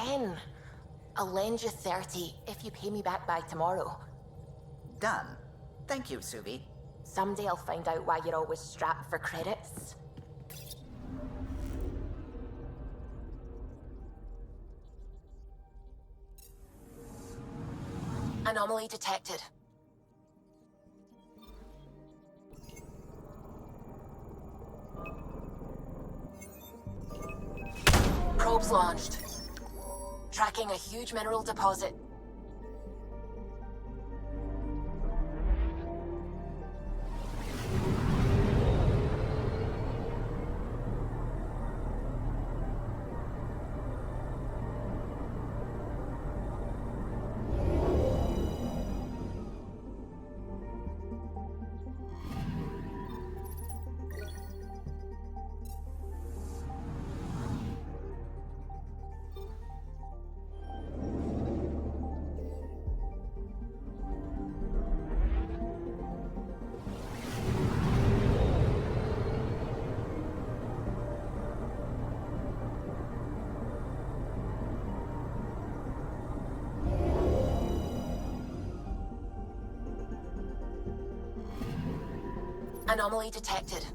again. I'll lend you 30 if you pay me back by tomorrow. Done. Thank you, Suvi. Someday I'll find out why you're always strapped for credits. Anomaly detected. Probes launched. Tracking a huge mineral deposit. Anomaly detected.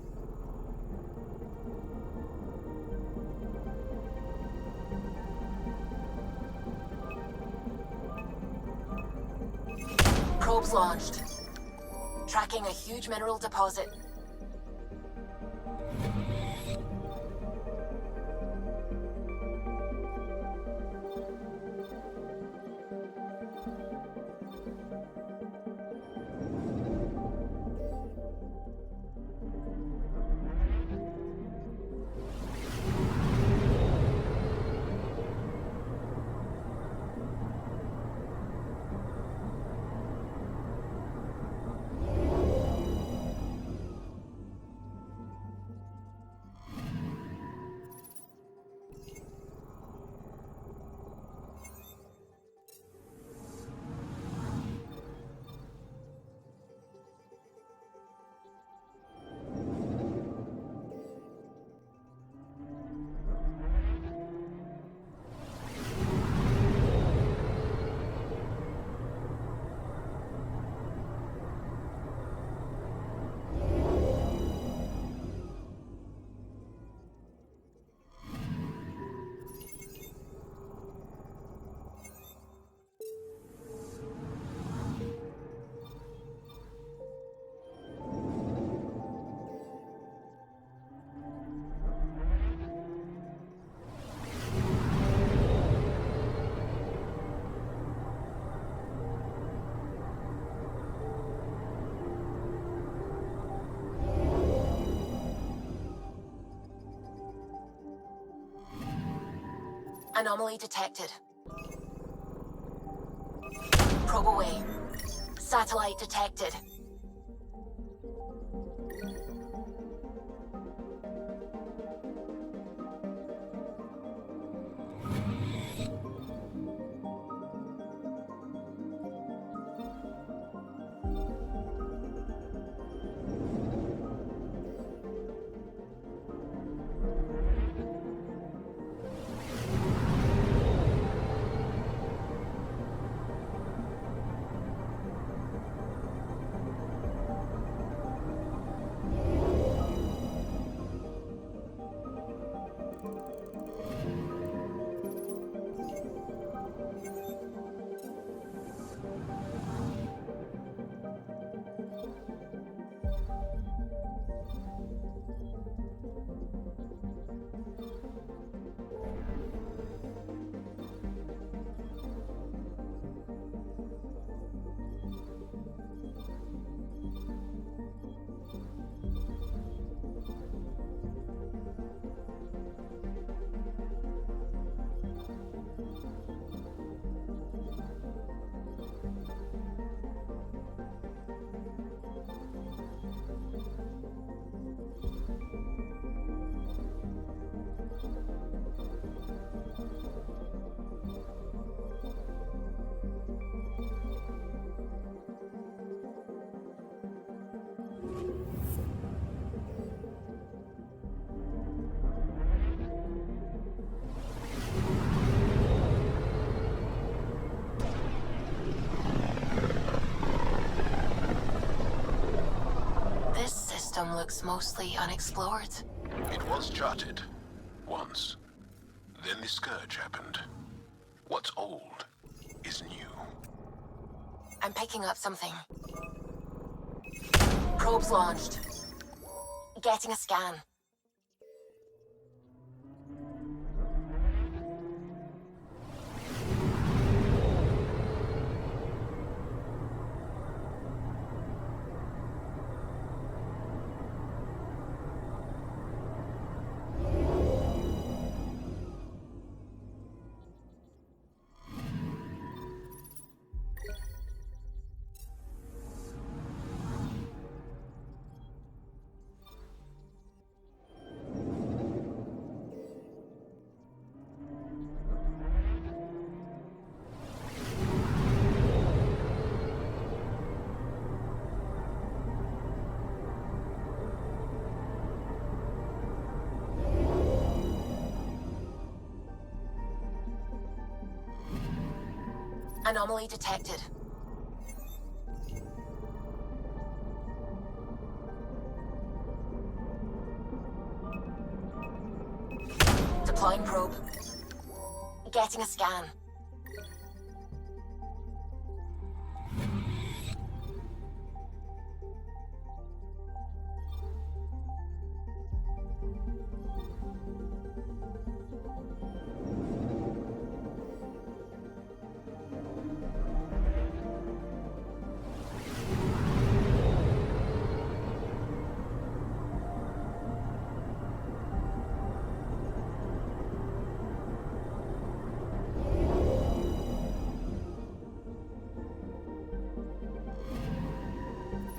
Probes launched. Tracking a huge mineral deposit. Anomaly detected. Probe away. Satellite detected. system looks mostly unexplored. It was charted. Once. Then the Scourge happened. What's old is new. I'm picking up something. Probes launched. Getting a scan. Anomaly detected. Deploying probe. Getting a scan.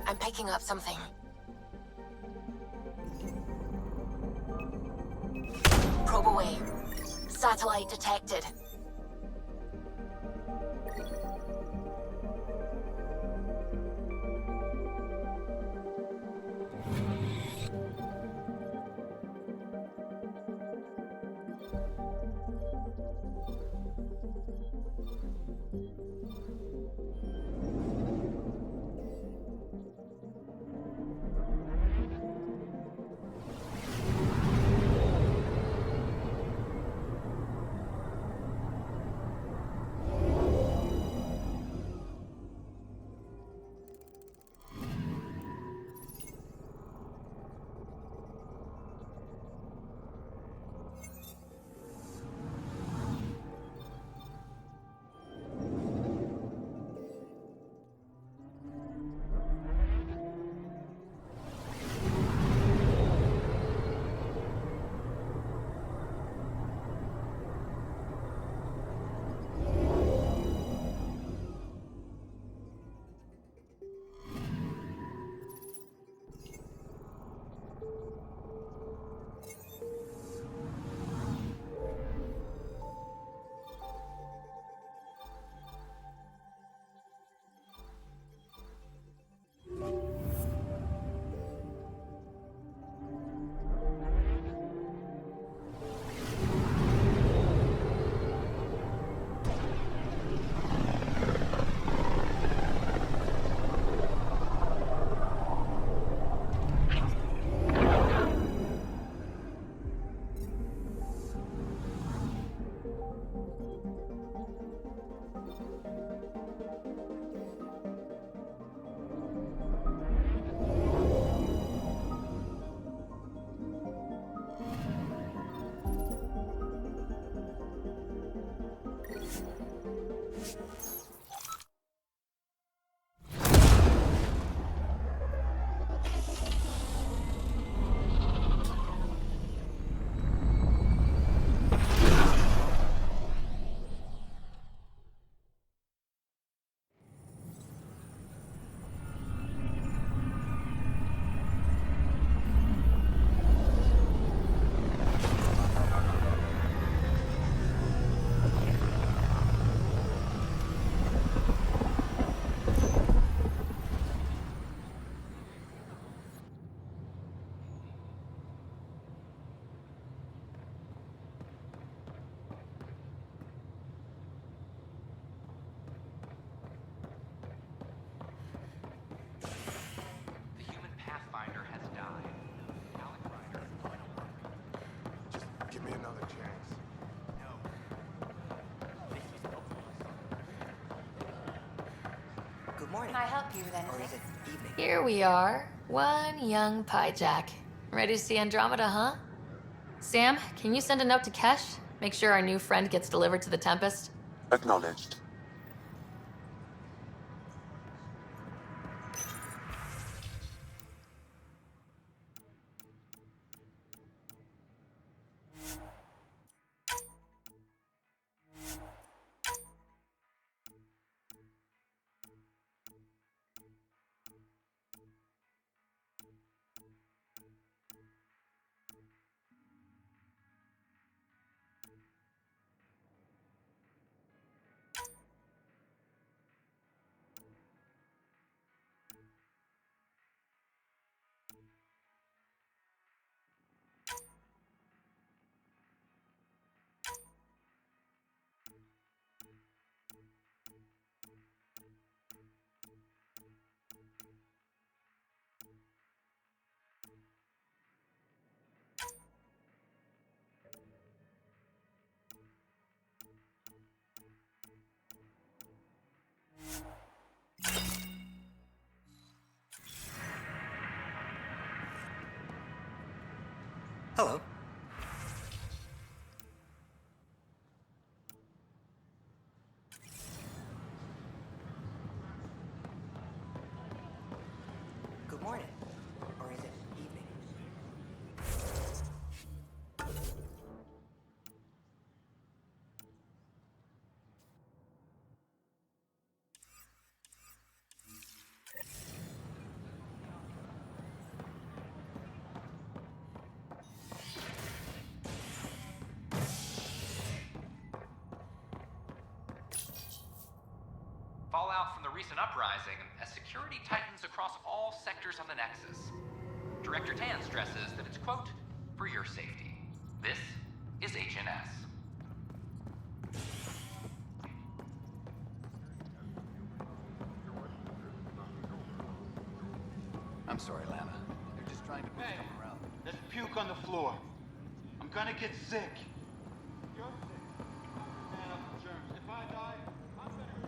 I'm picking up something. Probe away. Satellite detected. help you with Or is anything? it evening? Here we are, one young Pyjack. Ready to see Andromeda, huh? Sam, can you send a note to Kesh? Make sure our new friend gets delivered to the Tempest? Acknowledged. Hello. Good morning. Or is it evening? Fallout from the recent uprising as security tightens across all sectors of the Nexus. Director Tan stresses that it's, quote, for your safety. This is HNS. I'm sorry, Lana. They're just trying to push Hey, them around. there's puke on the floor. I'm gonna get sick. You're sick. Man up with germs. If I die, I'm gonna get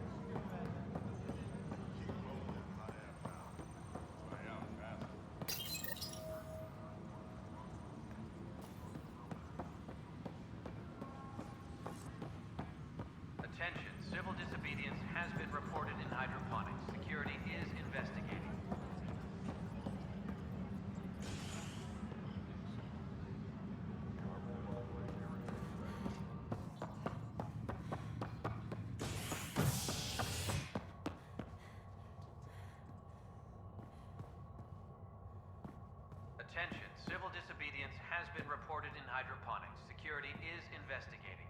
Attention, civil disobedience has been reported in hydroponics. Security is investigating. Attention, civil disobedience has been reported in hydroponics. Security is investigating.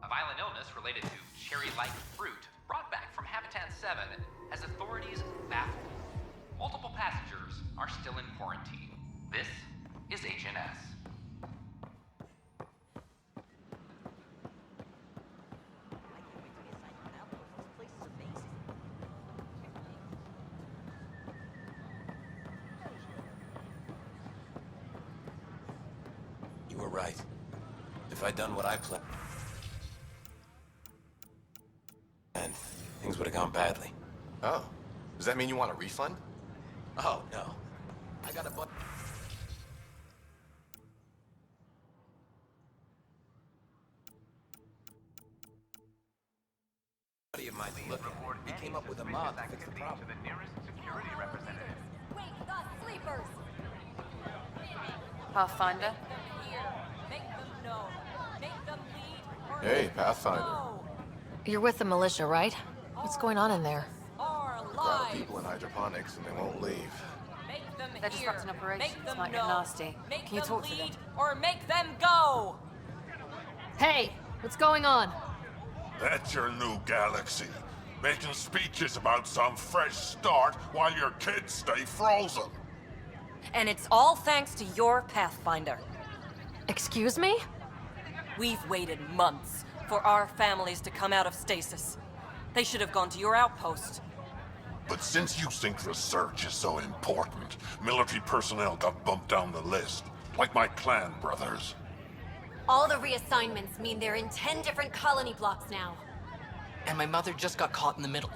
A violent illness related to cherry-like fruit brought back from Habitat 7 has authorities baffled. Multiple passengers are still in quarantine. This is HNS. You were right. If I'd done what I planned, and things would have gone badly. Oh, does that mean you want a refund? Oh, no. I got a bunch. Buddy of mine to look at. We came up with a mod to fix the problem. The nearest security representative. Wake the sleepers! Pathfinder? Make them know. Make them lead or Hey, make Pathfinder. them know. You're with the militia, right? What's going on in there? Are A crowd of alive. people in hydroponics and they won't leave. Make them They're hear. disrupting operations. Make them Might get know. nasty. Make Can you them talk to lead them? or make them go. Hey, what's going on? That's your new galaxy. Making speeches about some fresh start while your kids stay frozen. And it's all thanks to your Pathfinder. Excuse me? We've waited months for our families to come out of stasis. They should have gone to your outpost. But since you think research is so important, military personnel got bumped down the list. Like my clan brothers. All the reassignments mean they're in 10 different colony blocks now. and my mother just got caught in the middle.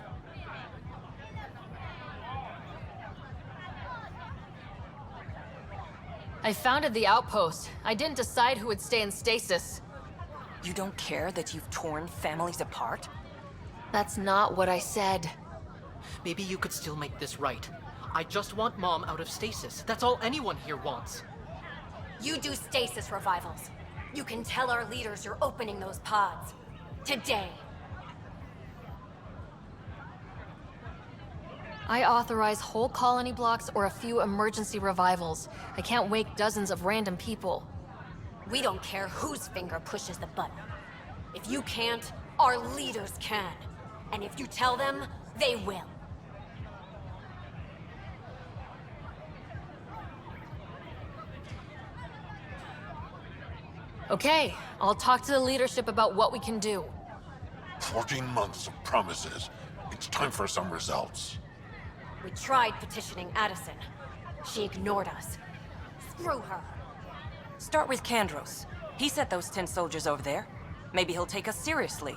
I founded the outpost. I didn't decide who would stay in stasis. You don't care that you've torn families apart? That's not what I said. Maybe you could still make this right. I just want Mom out of stasis. That's all anyone here wants. You do stasis revivals. You can tell our leaders you're opening those pods. Today. I authorize whole colony blocks or a few emergency revivals. I can't wake dozens of random people. We don't care whose finger pushes the button. If you can't, our leaders can. And if you tell them, they will. Okay, I'll talk to the leadership about what we can do. 14 months of promises. It's time for some results. We tried petitioning Addison. She ignored us. Screw her. Start with Kandros. He sent those 10 soldiers over there. Maybe he'll take us seriously.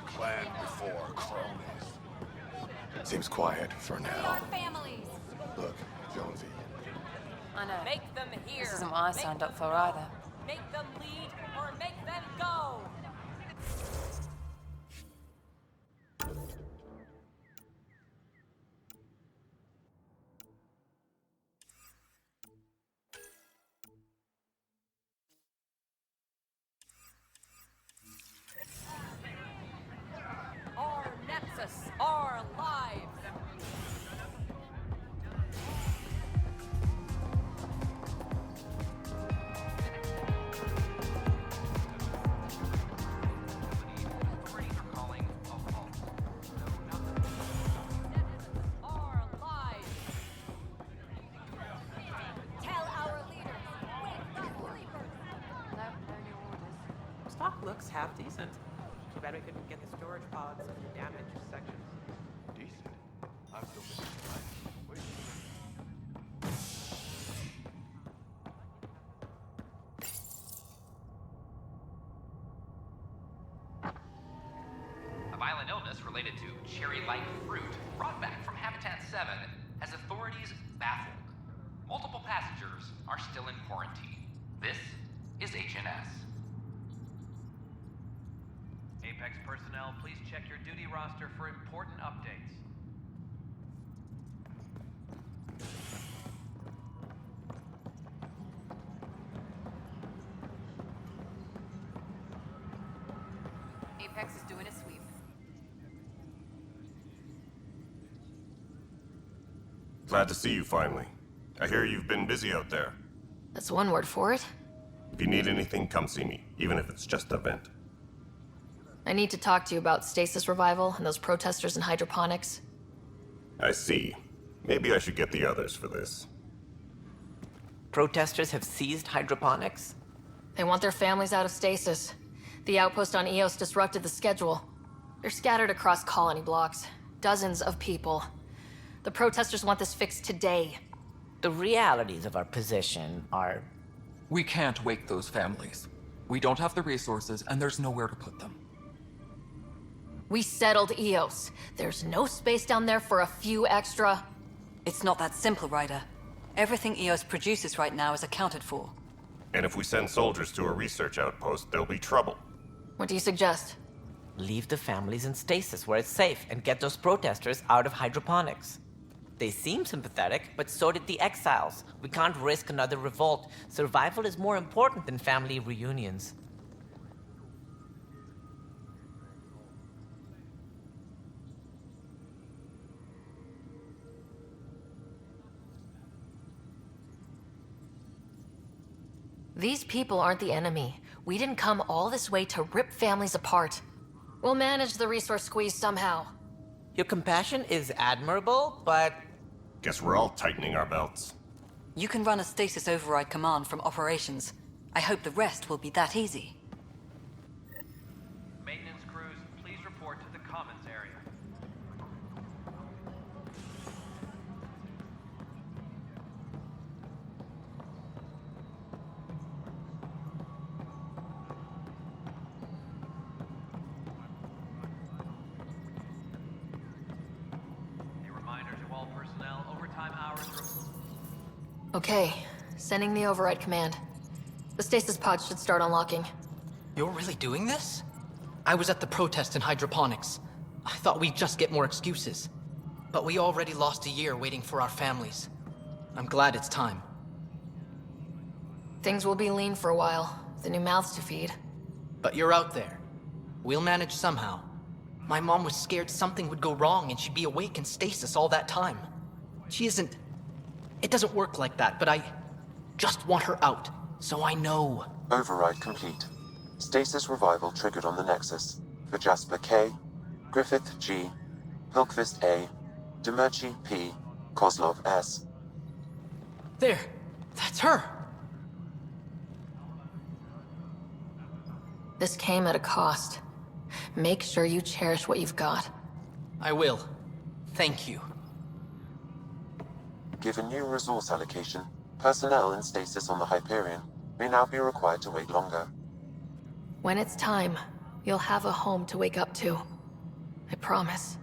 Plan before cronies. Seems quiet for Free now. our families. Look, Jonesy. I know. Make them hear. This isn't what I signed up for either. Make them lead or make them go. Our Nexus, our lives. Authorities are calling Overhaul. Our lives. Tell our leaders. Wake the sleepers. No new orders. Stock looks half decent. Too bad we couldn't get the storage pods in the damaged sections. Decent. I'm still missing mine. Wait. A violent illness related to cherry-like fruit brought back from Habitat 7 has authorities baffled. Multiple passengers are still in quarantine. This is HNS. Apex personnel, please check your duty roster for important updates. Apex is doing a sweep. Glad to see you finally. I hear you've been busy out there. That's one word for it. If you need anything, come see me, even if it's just a vent. I need to talk to you about stasis revival and those protesters in hydroponics. I see. Maybe I should get the others for this. Protesters have seized hydroponics? They want their families out of stasis. The outpost on Eos disrupted the schedule. They're scattered across colony blocks. Dozens of people. The protesters want this fixed today. The realities of our position are... We can't wake those families. We don't have the resources, and there's nowhere to put them. We settled Eos. There's no space down there for a few extra... It's not that simple, Ryder. Everything Eos produces right now is accounted for. And if we send soldiers to a research outpost, there'll be trouble. What do you suggest? Leave the families in stasis where it's safe and get those protesters out of hydroponics. They seem sympathetic, but so did the exiles. We can't risk another revolt. Survival is more important than family reunions. These people aren't the enemy. We didn't come all this way to rip families apart. We'll manage the resource squeeze somehow. Your compassion is admirable, but... Guess we're all tightening our belts. You can run a stasis override command from operations. I hope the rest will be that easy. Maintenance crews, please report to the commons area. Okay, sending the override command. The stasis pod should start unlocking. You're really doing this? I was at the protest in hydroponics. I thought we'd just get more excuses. But we already lost a year waiting for our families. I'm glad it's time. Things will be lean for a while. The new mouths to feed. But you're out there. We'll manage somehow. My mom was scared something would go wrong and she'd be awake in stasis all that time. She isn't... It doesn't work like that, but I just want her out, so I know. Override complete. Stasis revival triggered on the Nexus. For Jasper K, Griffith G, Hilkvist A, Demerchi P, Kozlov S. There! That's her! This came at a cost. Make sure you cherish what you've got. I will. Thank you. Given new resource allocation, personnel in stasis on the Hyperion may now be required to wait longer. When it's time, you'll have a home to wake up to. I promise.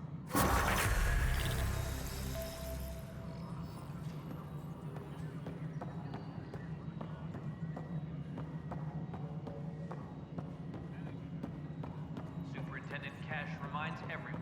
Superintendent Cash reminds everyone.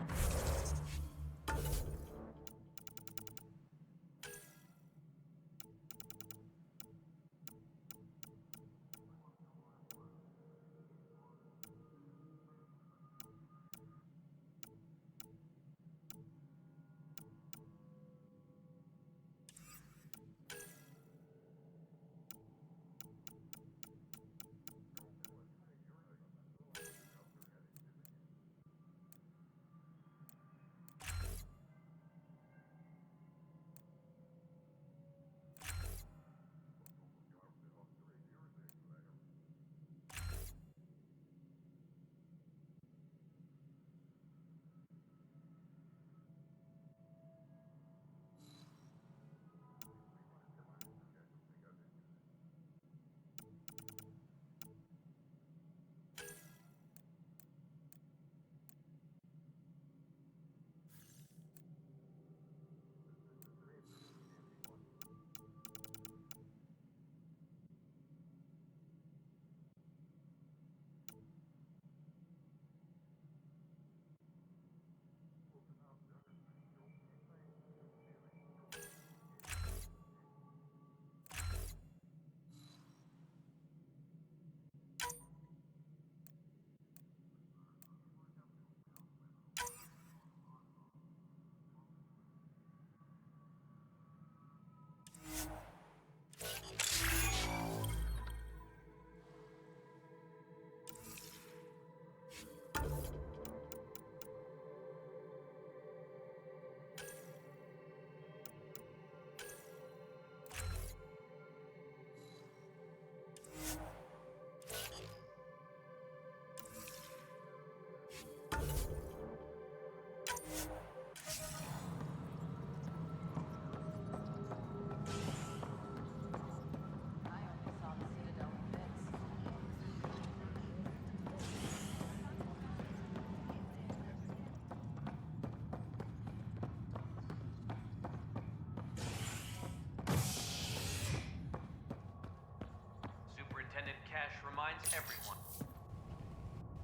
Superintendent Cash reminds everyone.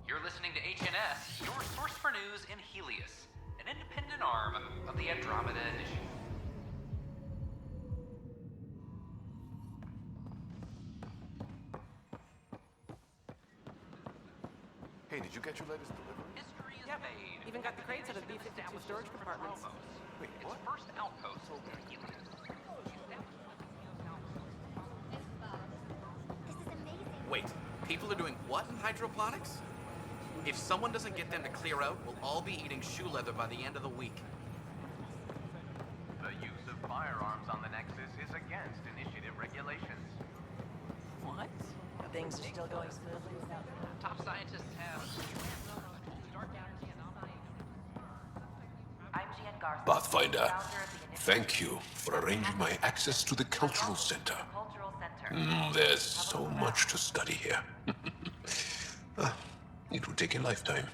You're listening to HNS, your source for news in Helios, an independent arm of the Andromeda Initiative. Hey, did you get your latest delivery? History is made. Even got the crates out of the B-52 storage compartments. Wait, Its what? first outpost in Helios. Wait, people are doing what in hydroponics? If someone doesn't get them to clear out, we'll all be eating shoe leather by the end of the week. The use of firearms on the Nexus is against initiative regulations. What? Things are still going smoothly without them. Top scientists have dark energy anomaly. I'm Gian Garza. Pathfinder, thank you for arranging my access to the cultural center. There's so much to study here. It will take a lifetime.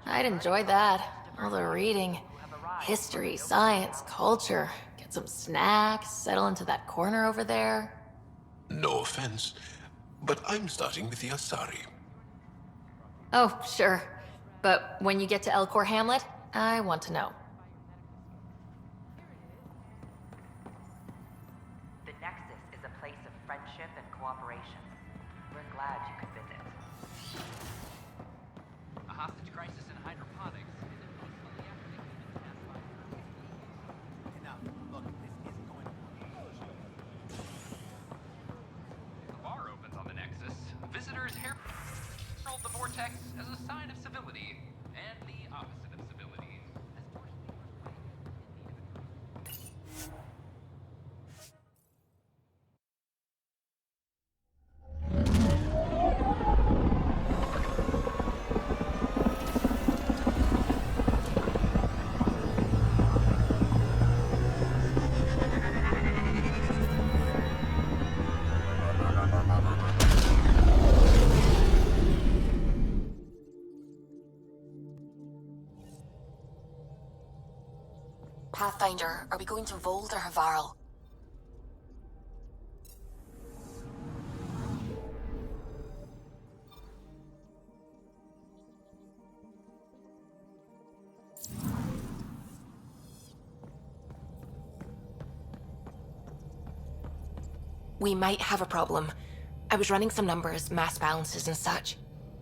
I'd enjoy that. All the reading. History, science, culture. Get get some snacks, settle into that corner over there. No offense, but I'm starting with the Asari. Oh, sure. But when you get to Elcor Hamlet, I want to know. The Nexus is a place of friendship and cooperation. We're glad you could visit. A hostage crisis in hydroponics. The bar opens on the Nexus. Visitors herald the vortex as a sign of civility, and the opposite of civility. Pathfinder, are we going to Vold or Havarl? We might have a problem. I was running some numbers, mass balances and such.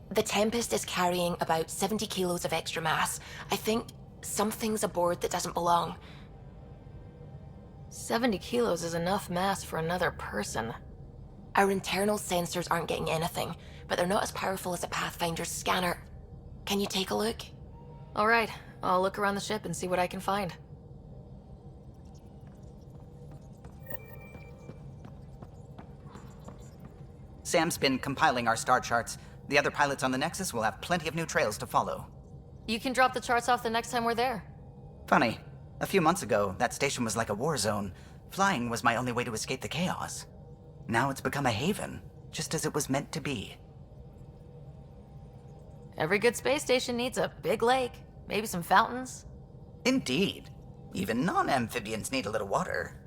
The Tempest is carrying about 70 kilos of extra mass. I think something's aboard that doesn't belong. 70 kilos is enough mass for another person. Our internal sensors aren't getting anything, but they're not as powerful as a Pathfinder's scanner. Can you take a look? All right, I'll look around the ship and see what I can find. Sam's been compiling our star charts. The other pilots on the Nexus will have plenty of new trails to follow. You can drop the charts off the next time we're there. Funny. A few months ago, that station was like a war zone. Flying was my only way to escape the chaos. Now it's become a haven, just as it was meant to be. Every good space station needs a big lake, maybe some fountains. Indeed. Even non-amphibians need a little water.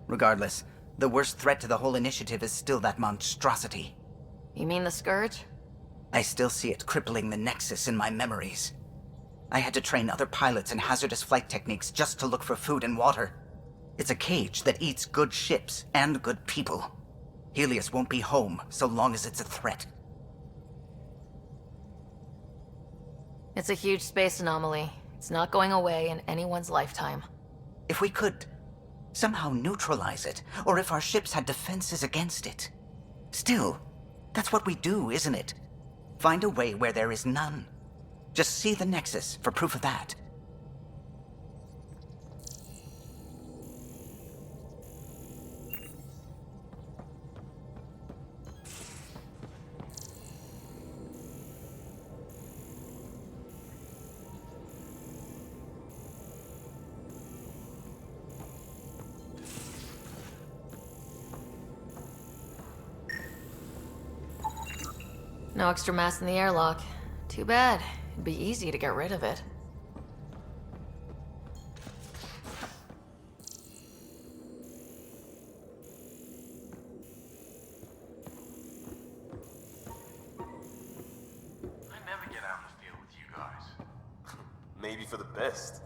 Regardless, the worst threat to the whole initiative is still that monstrosity. You mean the Scourge? I still see it crippling the Nexus in my memories. I had to train other pilots in hazardous flight techniques just to look for food and water. It's a cage that eats good ships and good people. Helios won't be home so long as it's a threat. It's a huge space anomaly. It's not going away in anyone's lifetime. If we could somehow neutralize it, or if our ships had defenses against it. Still, that's what we do, isn't it? Find a way where there is none. Just see the Nexus for proof of that. No extra mass in the airlock. Too bad. It'd be easy to get rid of it. I never get out in the field with you guys. Maybe for the best.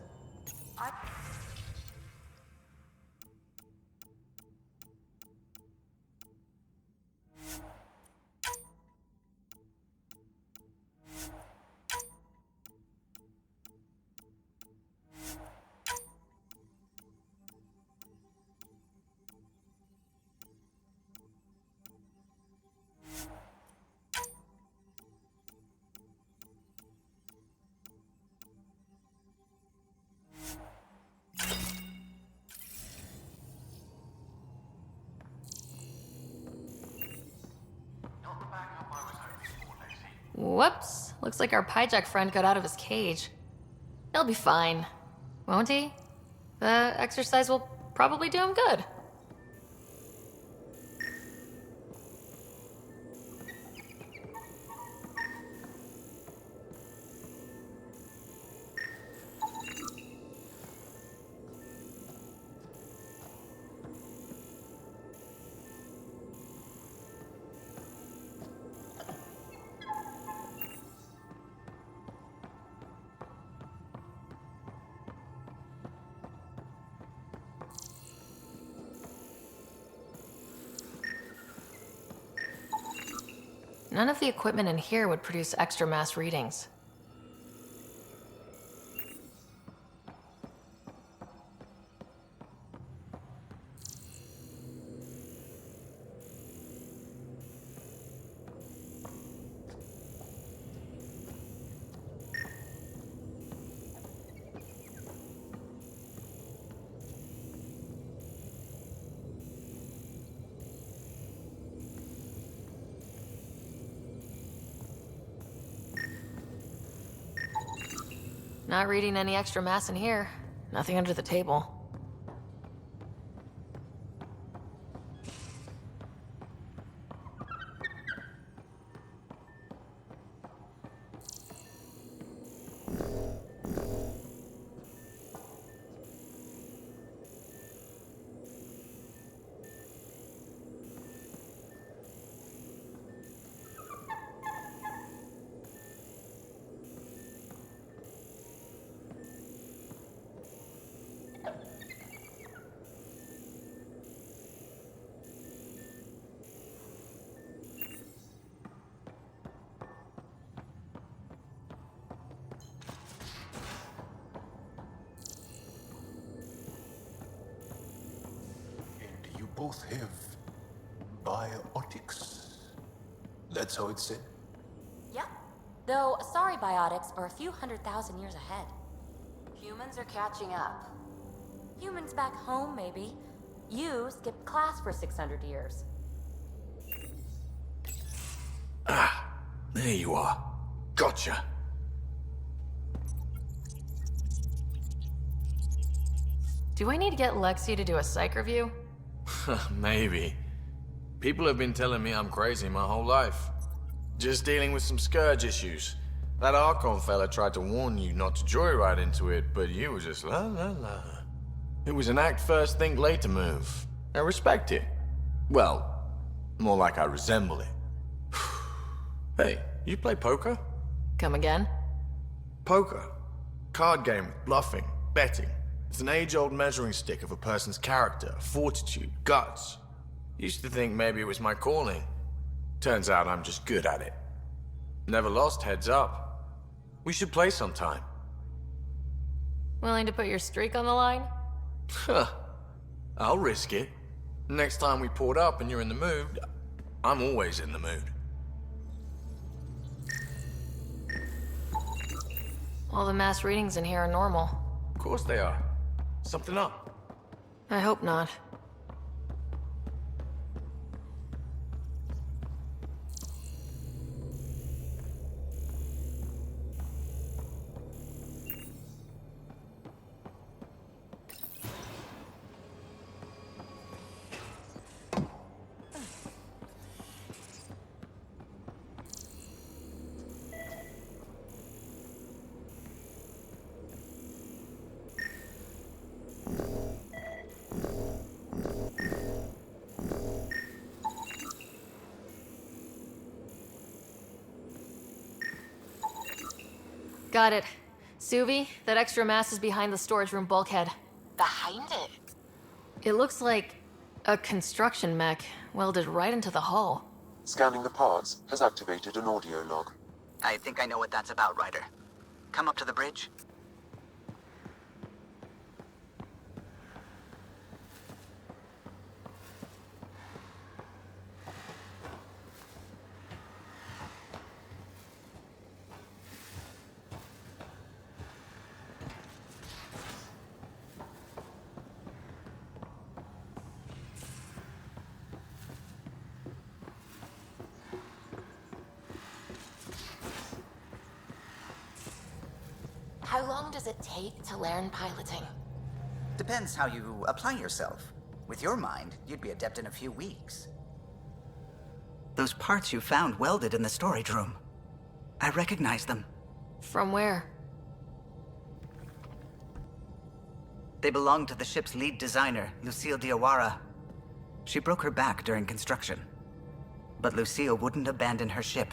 Whoops. Looks like our Pyjack friend got out of his cage. He'll be fine, won't he? The exercise will probably do him good. None of the equipment in here would produce extra mass readings. Not reading any extra mass in here. Nothing under the table. You both have biotics. That's how it's said? Yep. Though, sorry biotics are a few 100,000 years ahead. Humans are catching up. Humans back home, maybe. You skipped class for 600 years. There you are. Gotcha. Do I need to get Lexi to do a psych review? Maybe. People have been telling me I'm crazy my whole life. Just dealing with some scourge issues. That Archon fella tried to warn you not to joyride into it, but you were just la la la. It was an act first, think later move. I respect it. Well, more like I resemble it. Hey, you play poker? Come again? Poker. Card game with bluffing, betting. It's an age-old measuring stick of a person's character, fortitude, guts. Used to think maybe it was my calling. Turns out I'm just good at it. Never lost, heads up. We should play sometime. Willing to put your streak on the line? Huh. I'll risk it. Next time we port up and you're in the mood, I'm always in the mood. All the mass readings in here are normal. Of course they are. Something up? I hope not. Got it. Suvi, that extra mass is behind the storage room bulkhead. Behind it? It looks like a construction mech welded right into the hull. Scanning the parts has activated an audio log. I think I know what that's about, Ryder. Come up to the bridge. How long does it take to learn piloting? Depends how you apply yourself. With your mind, you'd be adept in a few weeks. Those parts you found welded in the storage room. I recognize them. From where? They belong to the ship's lead designer, Lucille Diawara. She broke her back during construction. But Lucille wouldn't abandon her ship.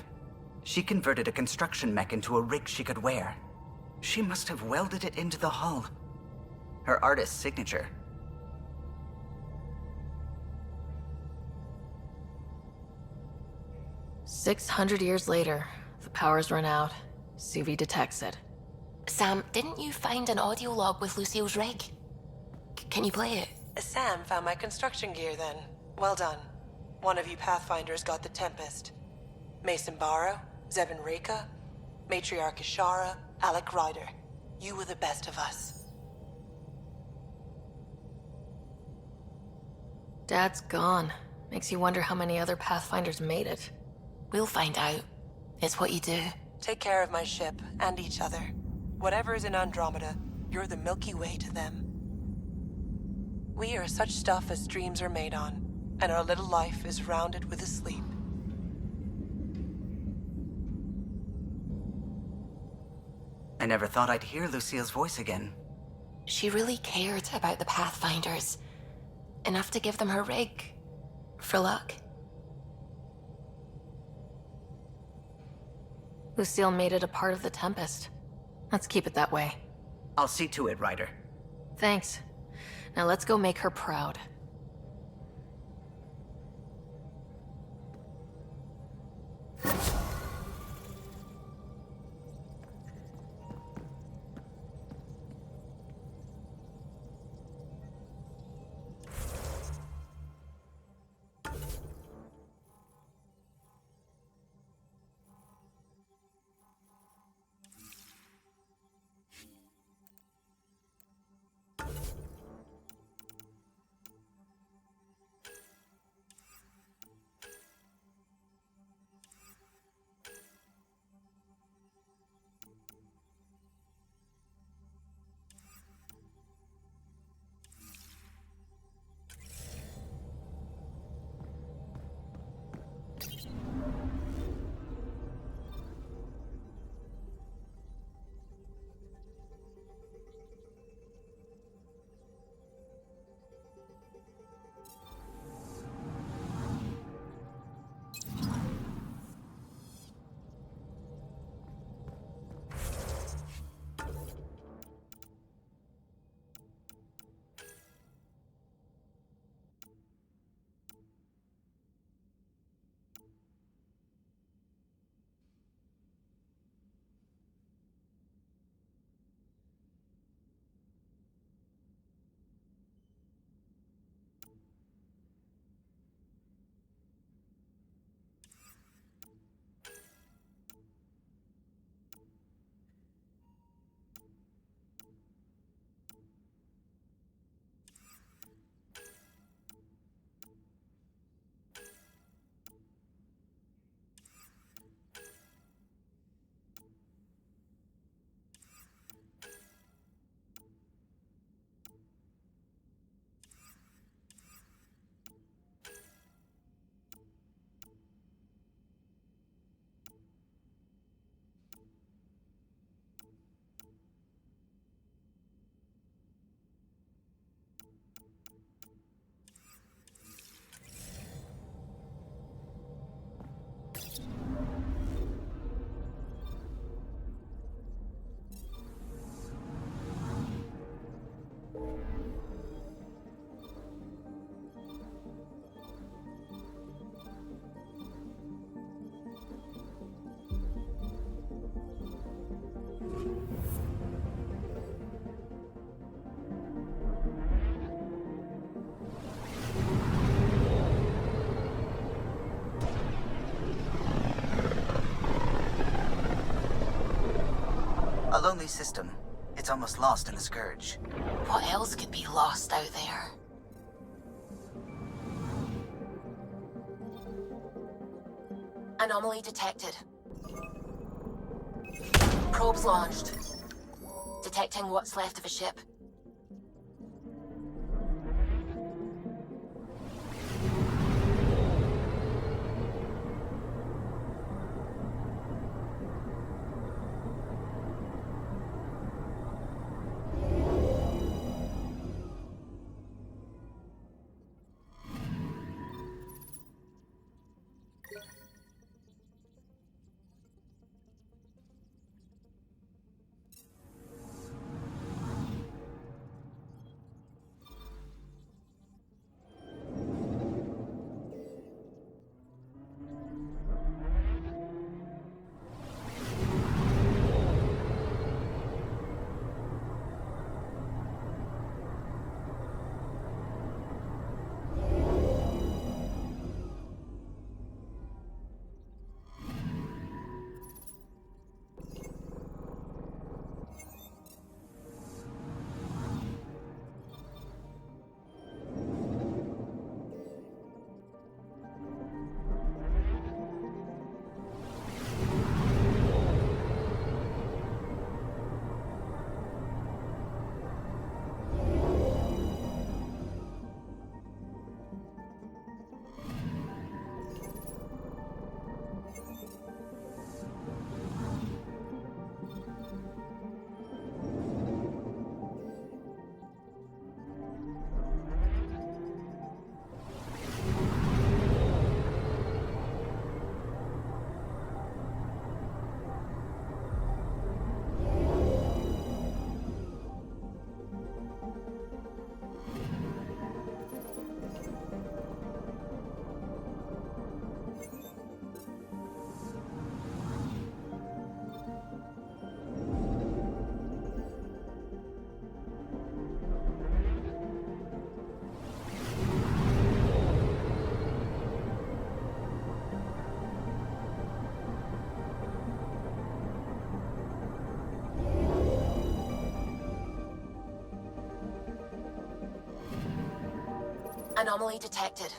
She converted a construction mech into a rig she could wear. She must have welded it into the hull. Her artist's signature. 600 years later, the power's run out. Suvi detects it. Sam, didn't you find an audio log with Lucille's rig? Can you play it? Sam found my construction gear then. Well done. One of you Pathfinders got the Tempest. Mason Barrow, Zevin Reka, Matriarch Ishara, Alec Ryder. You were the best of us. Dad's gone. Makes you wonder how many other Pathfinders made it. We'll find out. It's what you do. Take care of my ship and each other. Whatever is in Andromeda, you're the Milky Way to them. We are such stuff as dreams are made on, and our little life is rounded with a sleep. I never thought I'd hear Lucille's voice again. She really cared about the Pathfinders. Enough to give them her rig. For luck. Lucille made it a part of the Tempest. Let's keep it that way. I'll see to it, Ryder. Thanks. Now let's go make her proud. A lonely system. It's almost lost in the Scourge. What else could be lost out there? Anomaly detected. Probes launched. Detecting what's left of a ship. Anomaly detected.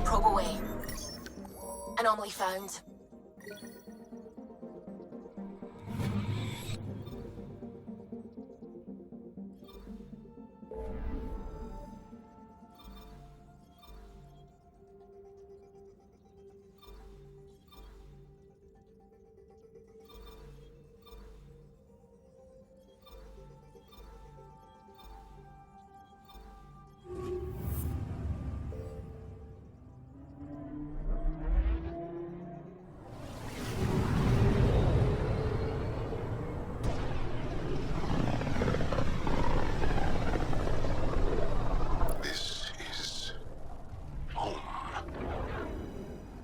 Probe away. Anomaly found. This is home.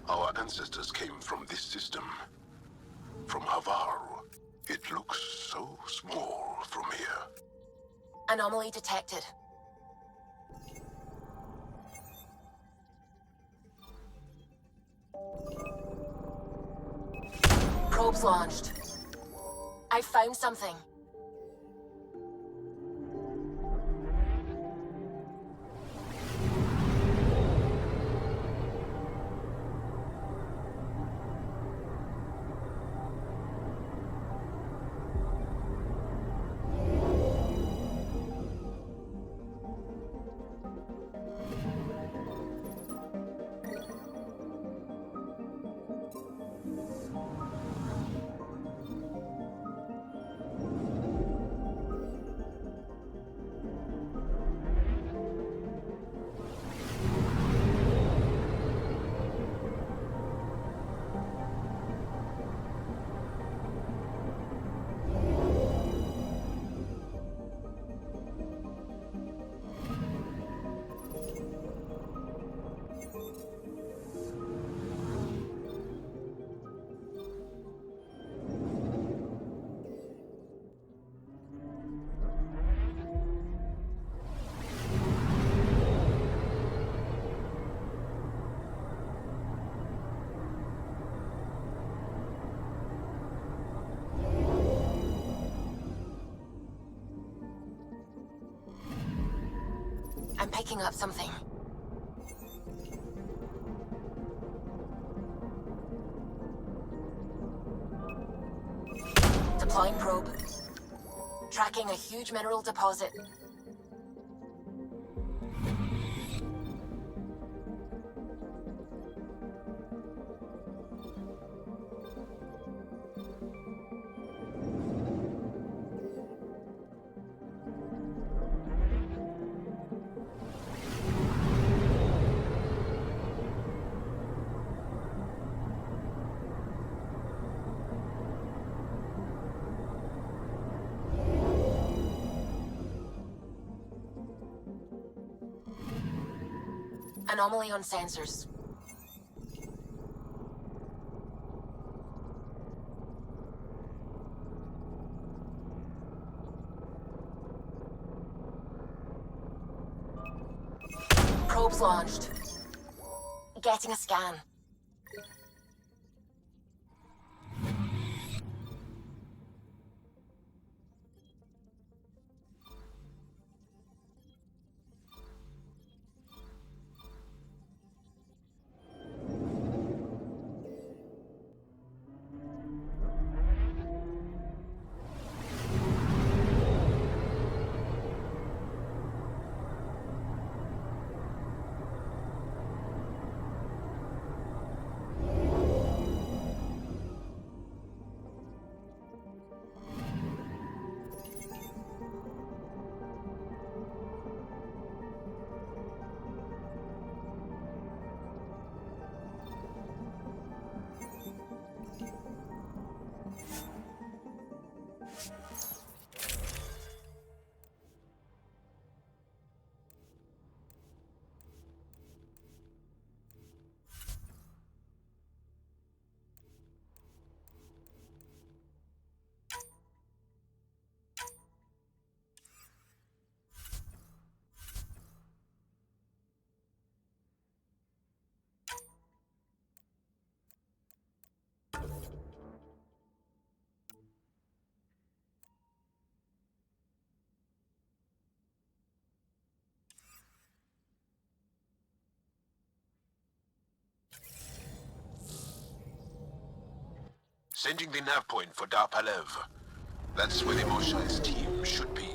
Our ancestors came from this system. From Havarl. It looks so small from here. Anomaly detected. Probes launched. I found something. I'm picking up something. Deploying probe. Tracking a huge mineral deposit. Anomaly on sensors. Probes launched. Getting a scan. Sending the nav point for Dar Palev. That's where the Mosha's team should be.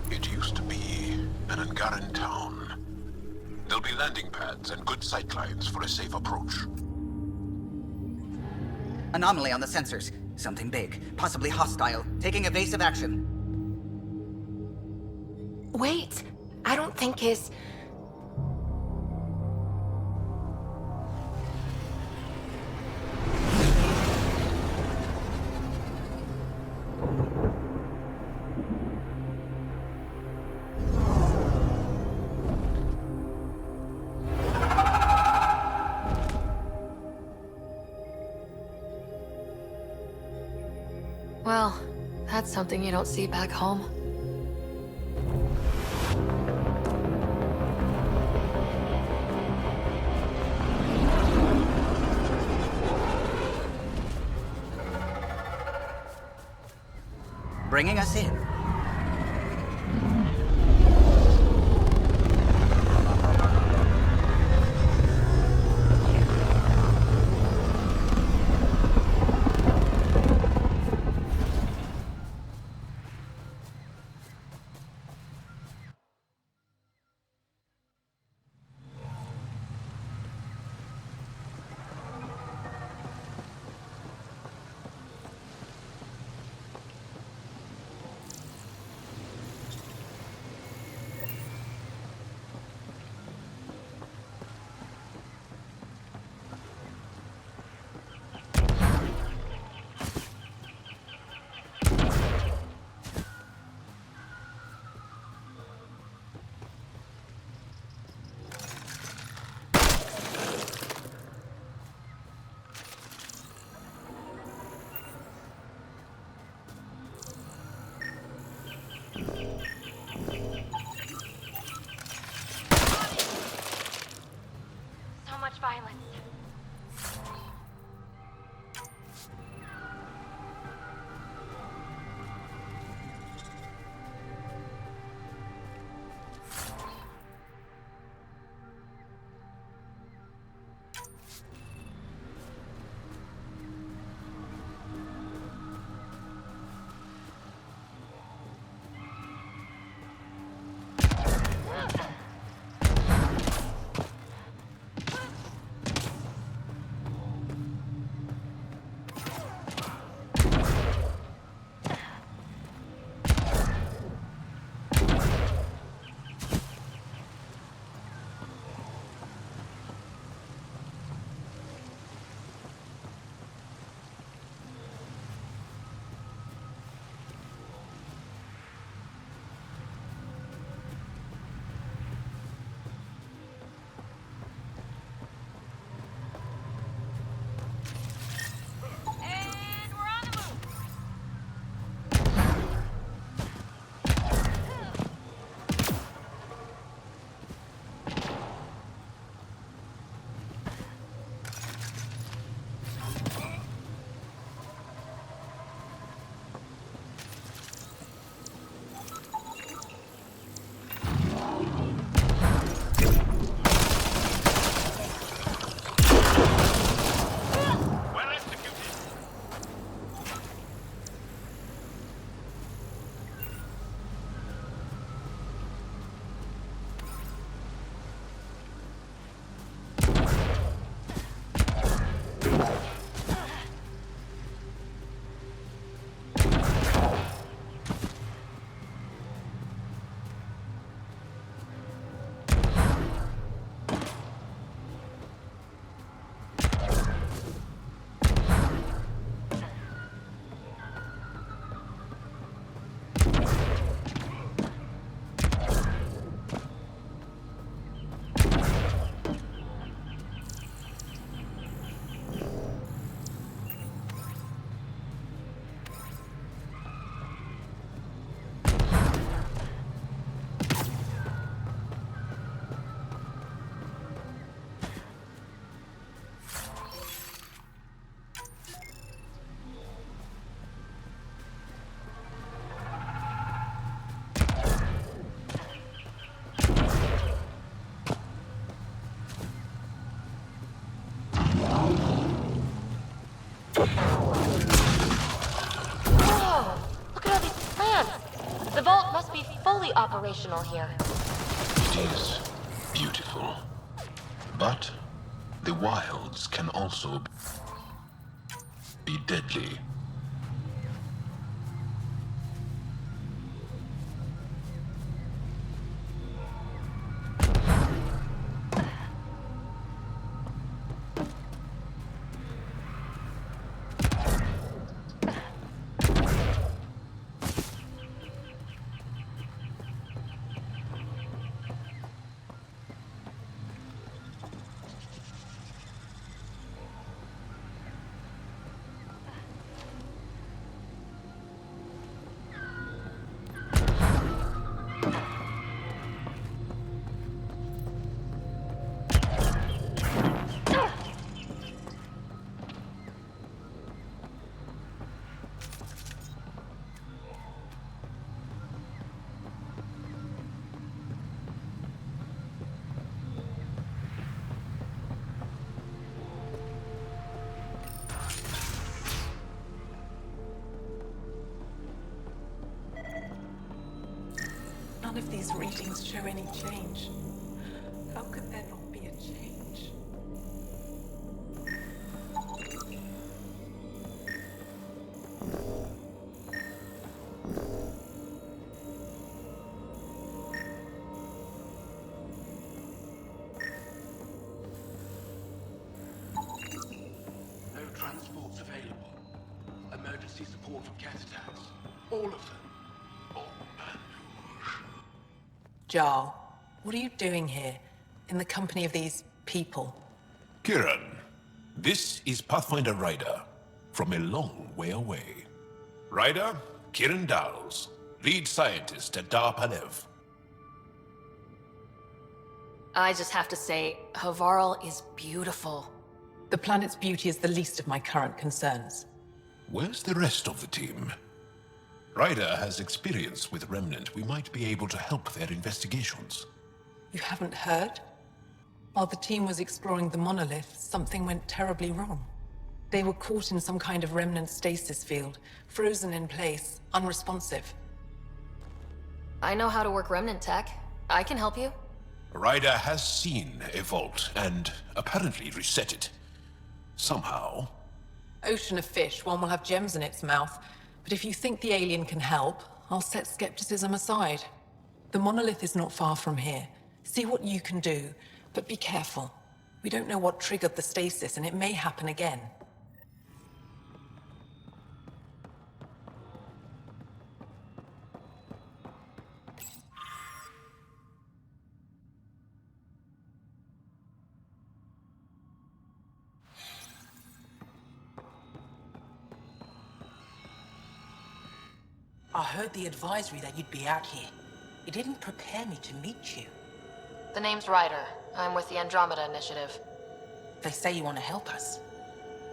It used to be an Angaran town. There'll be landing pads and good sightlines for a safe approach. Anomaly on the sensors. Something big, possibly hostile, taking evasive action. Wait, I don't think his... Well, that's something you don't see back home. Bringing us in. be fully operational here. It is beautiful. But the wilds can also be deadly. None of these readings show any change. How could there not be a change? No transports available. Emergency support from cat attacks. All of them. Jarl, what are you doing here, in the company of these people? Kiran, this is Pathfinder Ryder, from a long way away. Ryder, Kiran Dowles, lead scientist at Dar Panev. I just have to say, Overhaul is beautiful. The planet's beauty is the least of my current concerns. Where's the rest of the team? Ryder has experience with Remnant. We might be able to help their investigations. You haven't heard? While the team was exploring the monolith, something went terribly wrong. They were caught in some kind of remnant stasis field, frozen in place, unresponsive. I know how to work remnant tech. I can help you. Ryder has seen a vault and apparently reset it. Somehow. Ocean of fish, one will have gems in its mouth. But if you think the alien can help, I'll set skepticism aside. The monolith is not far from here. See what you can do, but be careful. We don't know what triggered the stasis, and it may happen again. I heard the advisory that you'd be out here. It didn't prepare me to meet you. The name's Ryder. I'm with the Andromeda Initiative. They say you want to help us.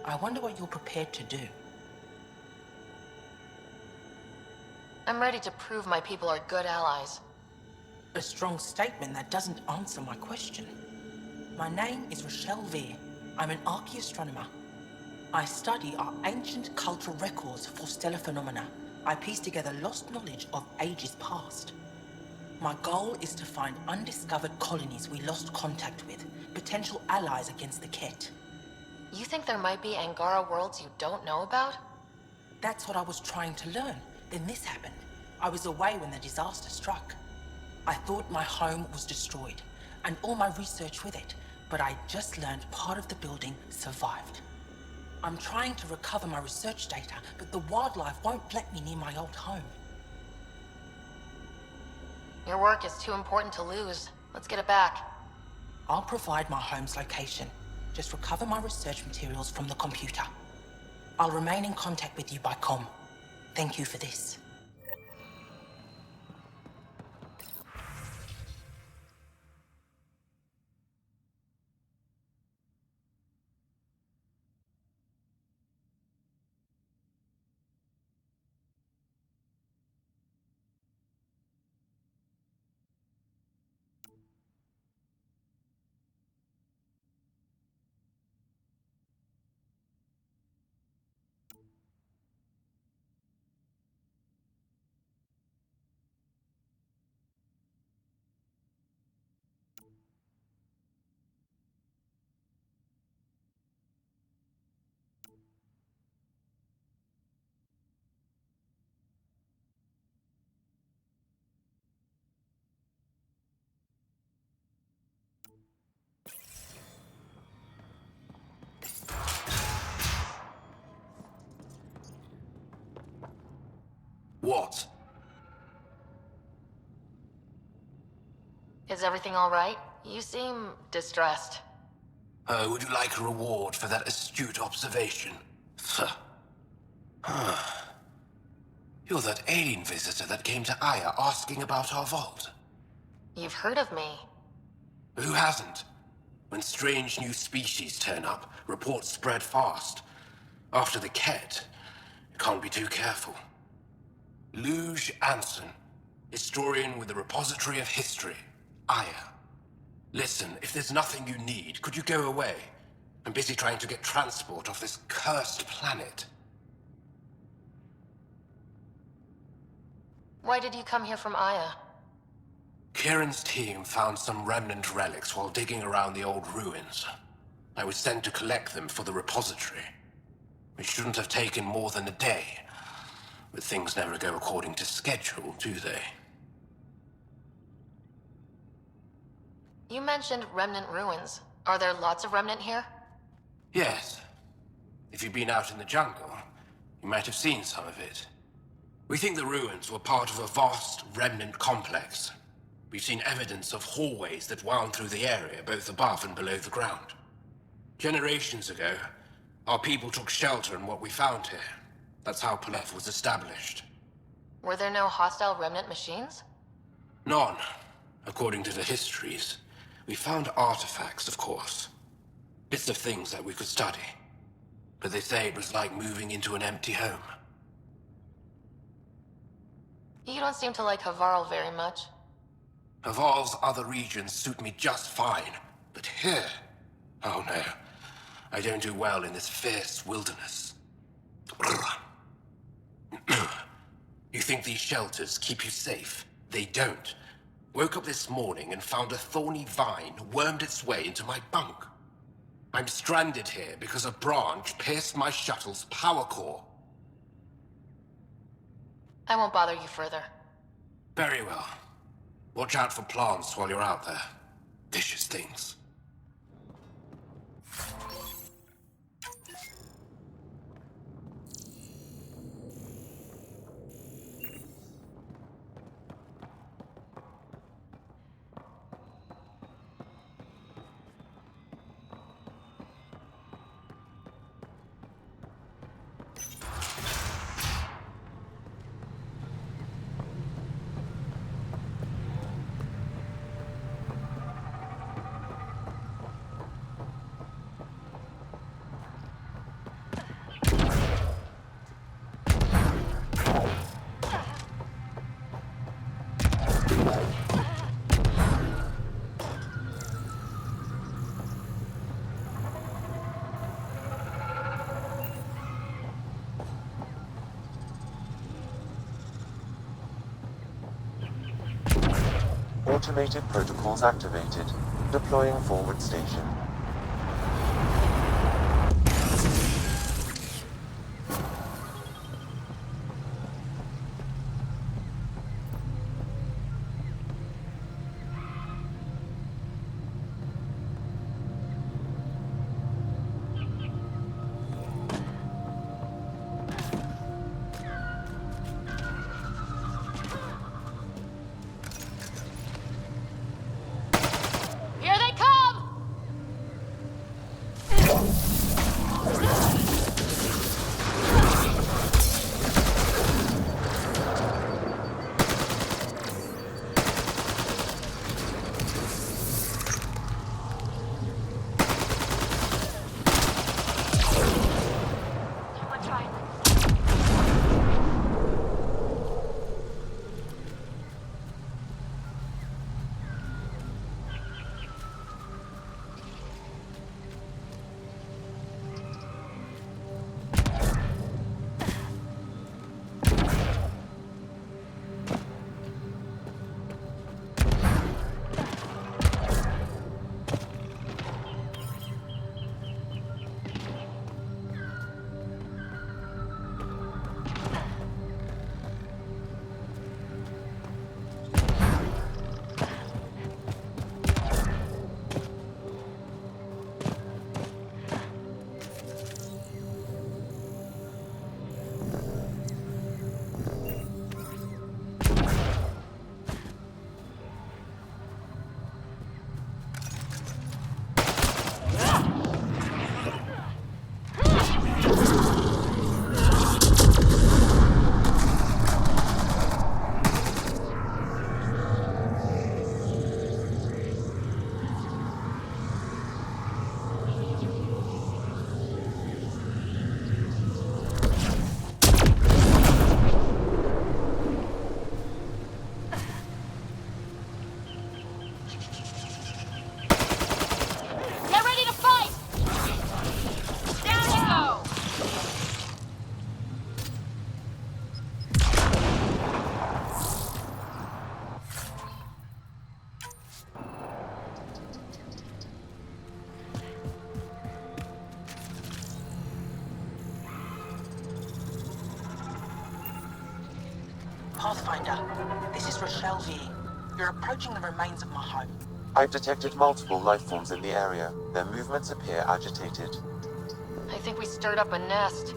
I wonder what you're prepared to do. I'm ready to prove my people are good allies. A strong statement that doesn't answer my question. My name is Rochelle Veer. I'm an archaeoastronomer. I study our ancient cultural records for stellar phenomena. I piece together lost knowledge of ages past. My goal is to find undiscovered colonies we lost contact with, potential allies against the Ket. You think there might be Angara worlds you don't know about? That's what I was trying to learn. Then this happened. I was away when the disaster struck. I thought my home was destroyed, and all my research with it, but I just learned part of the building survived. I'm trying to recover my research data, but the wildlife won't let me near my old home. Your work is too important to lose. Let's get it back. I'll provide my home's location. Just recover my research materials from the computer. I'll remain in contact with you by comm. Thank you for this. What? Is everything all right? You seem distressed. Would you like a reward for that astute observation? You're that alien visitor that came to Aya asking about our vault. You've heard of me. Who hasn't? When strange new species turn up, reports spread fast. After the Ket, you can't be too careful. Luge Anson, historian with the Repository of History, Aya. Listen, if there's nothing you need, could you go away? I'm busy trying to get transport off this cursed planet. Why did you come here from Aya? Kieran's team found some remnant relics while digging around the old ruins. I was sent to collect them for the repository. It shouldn't have taken more than a day. But things never go according to schedule, do they? You mentioned remnant ruins. Are there lots of remnant here? Yes. If you've been out in the jungle, you might have seen some of it. We think the ruins were part of a vast remnant complex. We've seen evidence of hallways that wound through the area, both above and below the ground. Generations ago, our people took shelter in what we found here. That's how Palef was established. Were there no hostile remnant machines? None, according to the histories. We found artifacts, of course. Bits of things that we could study. But they say it was like moving into an empty home. You don't seem to like Overhaul very much. Haval's other regions suit me just fine. But here... oh no. I don't do well in this fierce wilderness. You think these shelters keep you safe? They don't. Woke up this morning and found a thorny vine wormed its way into my bunk. I'm stranded here because a branch pierced my shuttle's power core. I won't bother you further. Very well. Watch out for plants while you're out there. Vicious things. Automated protocols activated. Deploying forward station. Here they come! Pathfinder, this is Rochelle V. You're approaching the remains of my home. I've detected multiple life forms in the area. Their movements appear agitated. I think we stirred up a nest.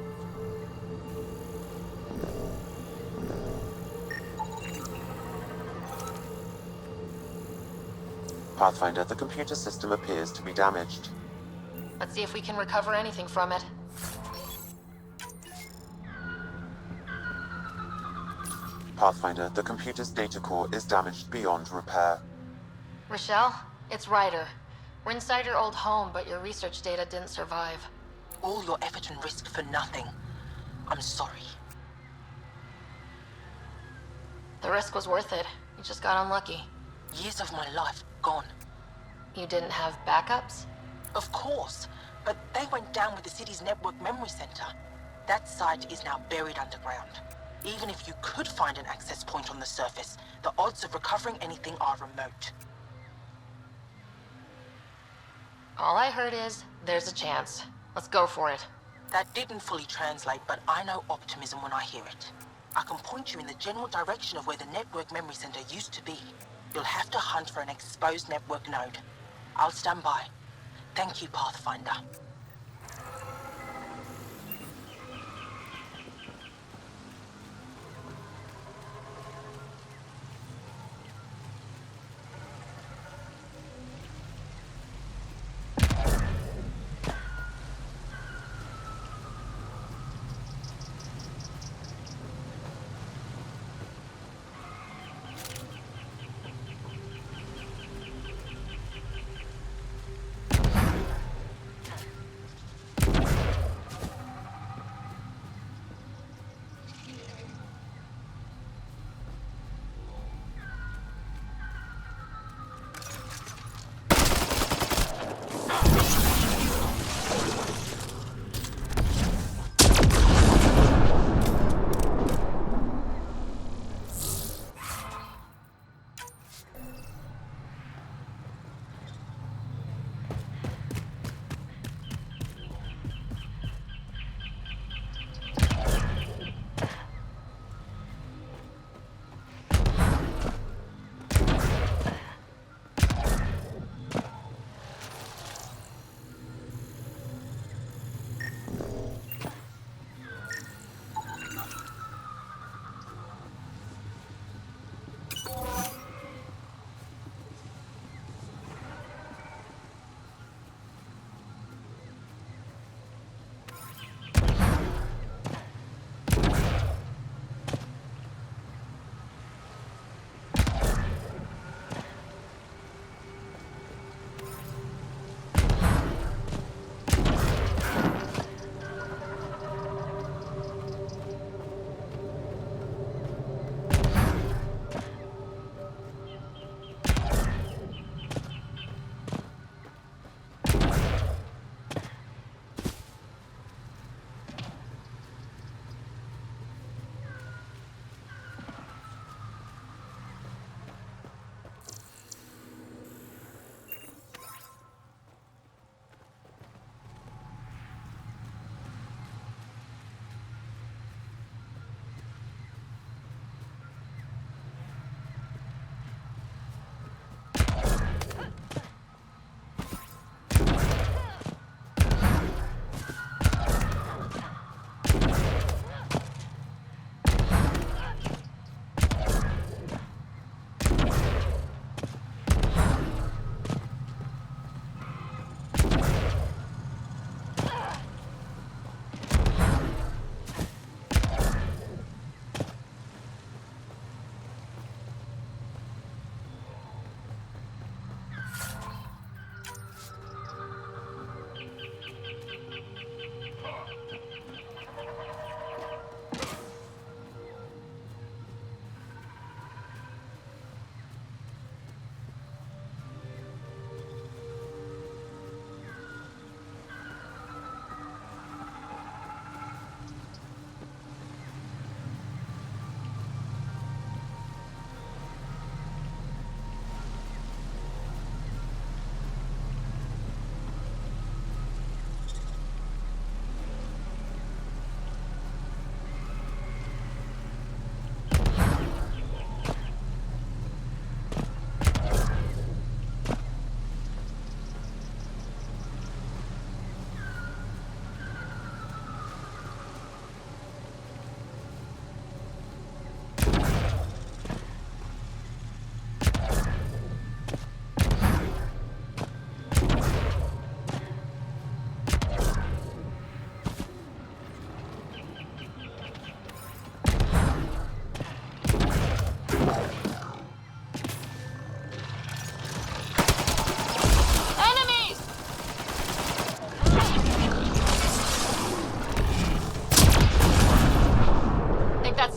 Pathfinder, the computer system appears to be damaged. Let's see if we can recover anything from it. Pathfinder, the computer's data core is damaged beyond repair. Rochelle, it's Ryder. We're inside your old home, but your research data didn't survive. All your effort and risk for nothing. I'm sorry. The risk was worth it. You just got unlucky. Years of my life gone. You didn't have backups? Of course, but they went down with the city's network memory center. That site is now buried underground. Even if you could find an access point on the surface, the odds of recovering anything are remote. All I heard is, there's a chance. Let's go for it. That didn't fully translate, but I know optimism when I hear it. I can point you in the general direction of where the network memory center used to be. You'll have to hunt for an exposed network node. I'll stand by. Thank you, Pathfinder.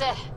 it.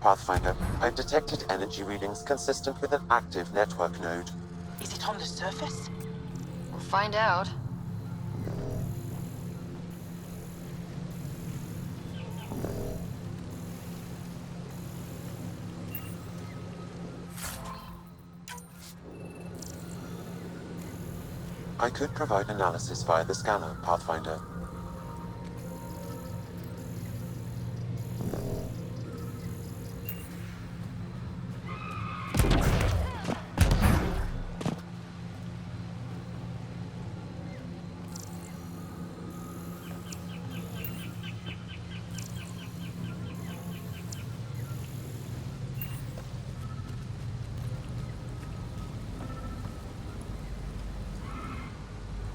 Pathfinder, I've detected energy readings consistent with an active network node. Is it on the surface? We'll find out. I could provide analysis via the scanner, Pathfinder.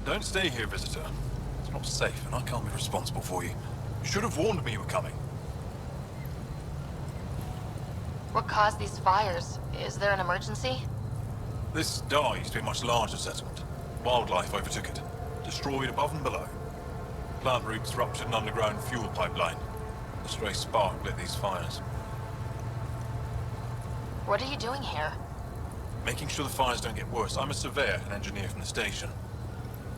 Don't stay here, visitor. It's not safe, and I can't be responsible for you. You should have warned me you were coming. What caused these fires? Is there an emergency? This star used to be a much larger settlement. Wildlife overtook it, destroyed above and below. Plant roots ruptured an underground fuel pipeline. A stray spark lit these fires. What are you doing here? Making sure the fires don't get worse. I'm a surveyor and engineer from the station.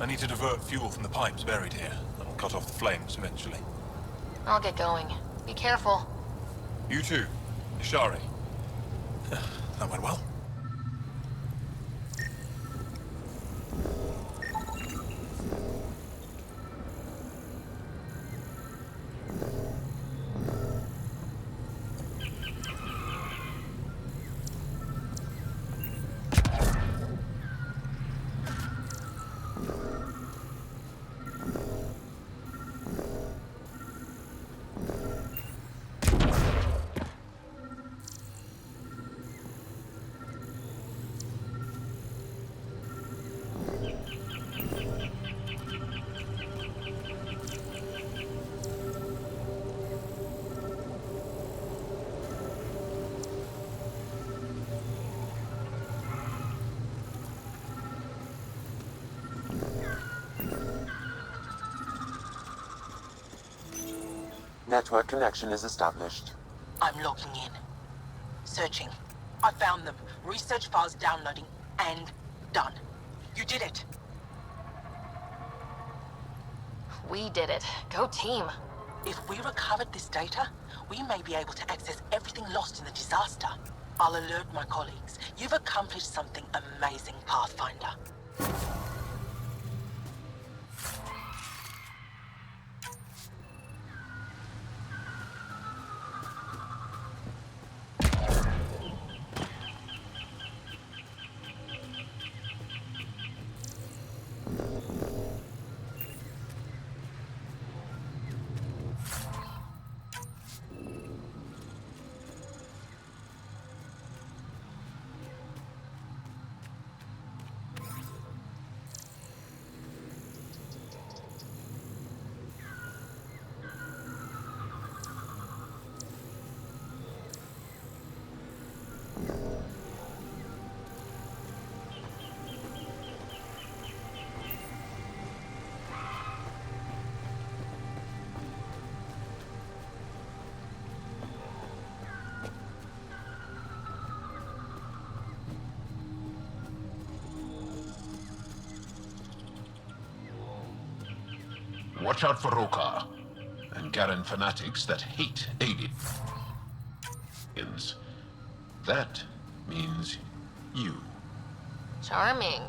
I need to divert fuel from the pipes buried here. That'll cut off the flames eventually. I'll get going. Be careful. You too, Ishari. That went well. Network connection is established. I'm logging in. Searching. I found them. Research files downloading and done. You did it. We did it. Go team. If we recovered this data, we may be able to access everything lost in the disaster. I'll alert my colleagues. You've accomplished something amazing, Pathfinder. Watch out for Roka and Garen fanatics that hate aliens. That means you. Charming.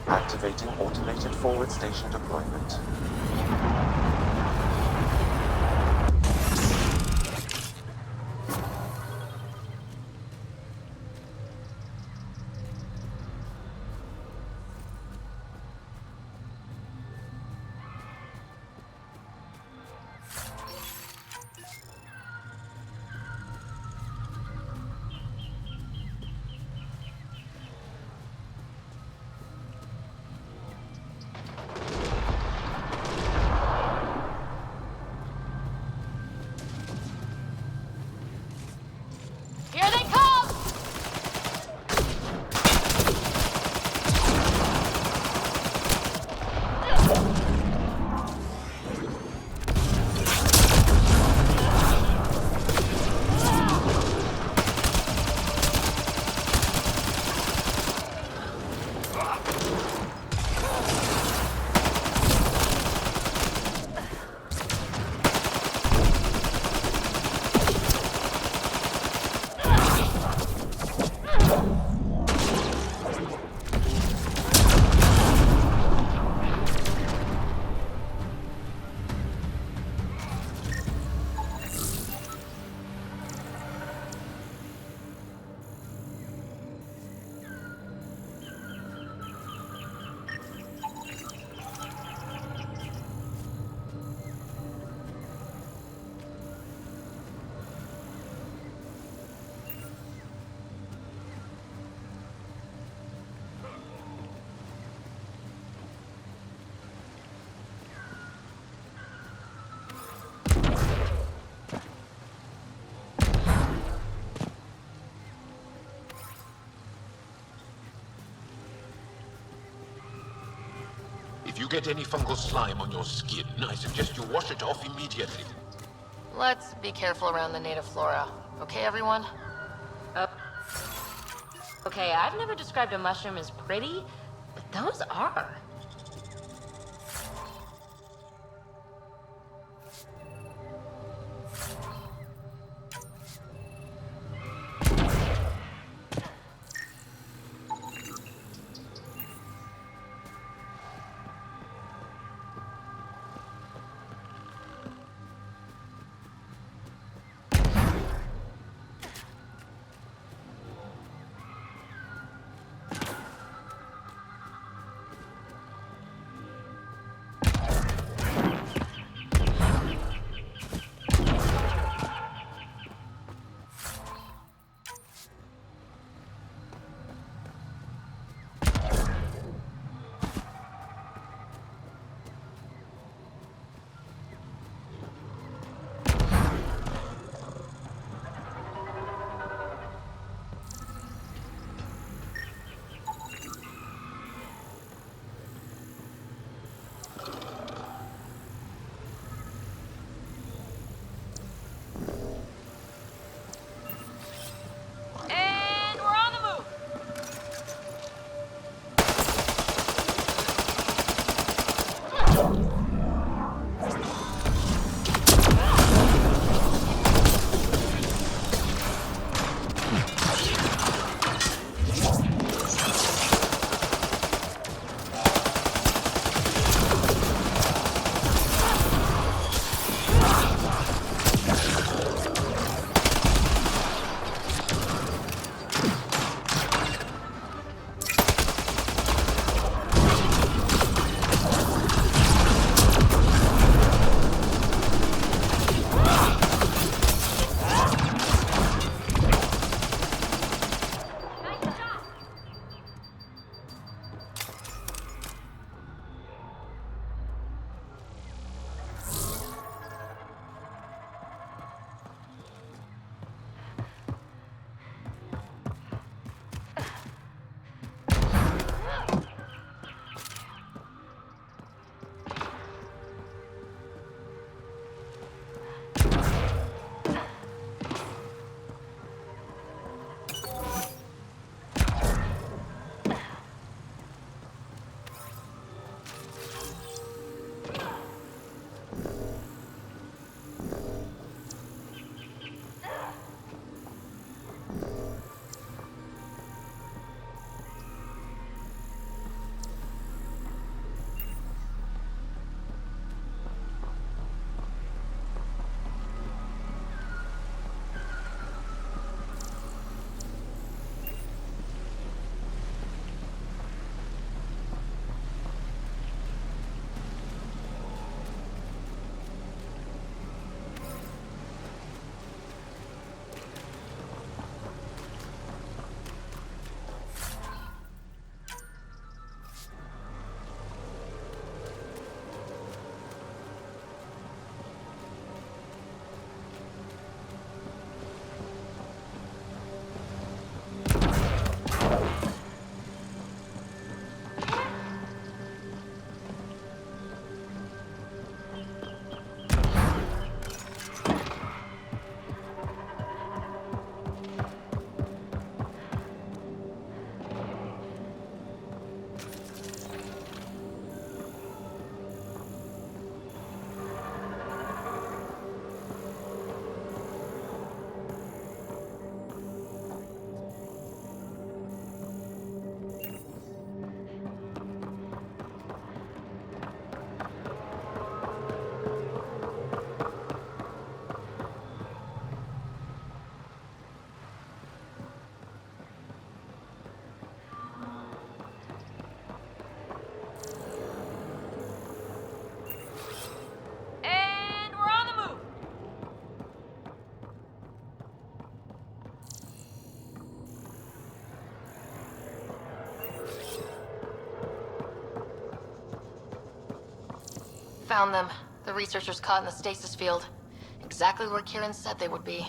Activating automated forward station deployment. Here they come! If you get any fungal slime on your skin, I suggest you wash it off immediately. Let's be careful around the native flora. Okay, everyone? Okay, I've never described a mushroom as pretty, but those are. Found them. The researchers caught in the stasis field. Exactly where Kieran said they would be.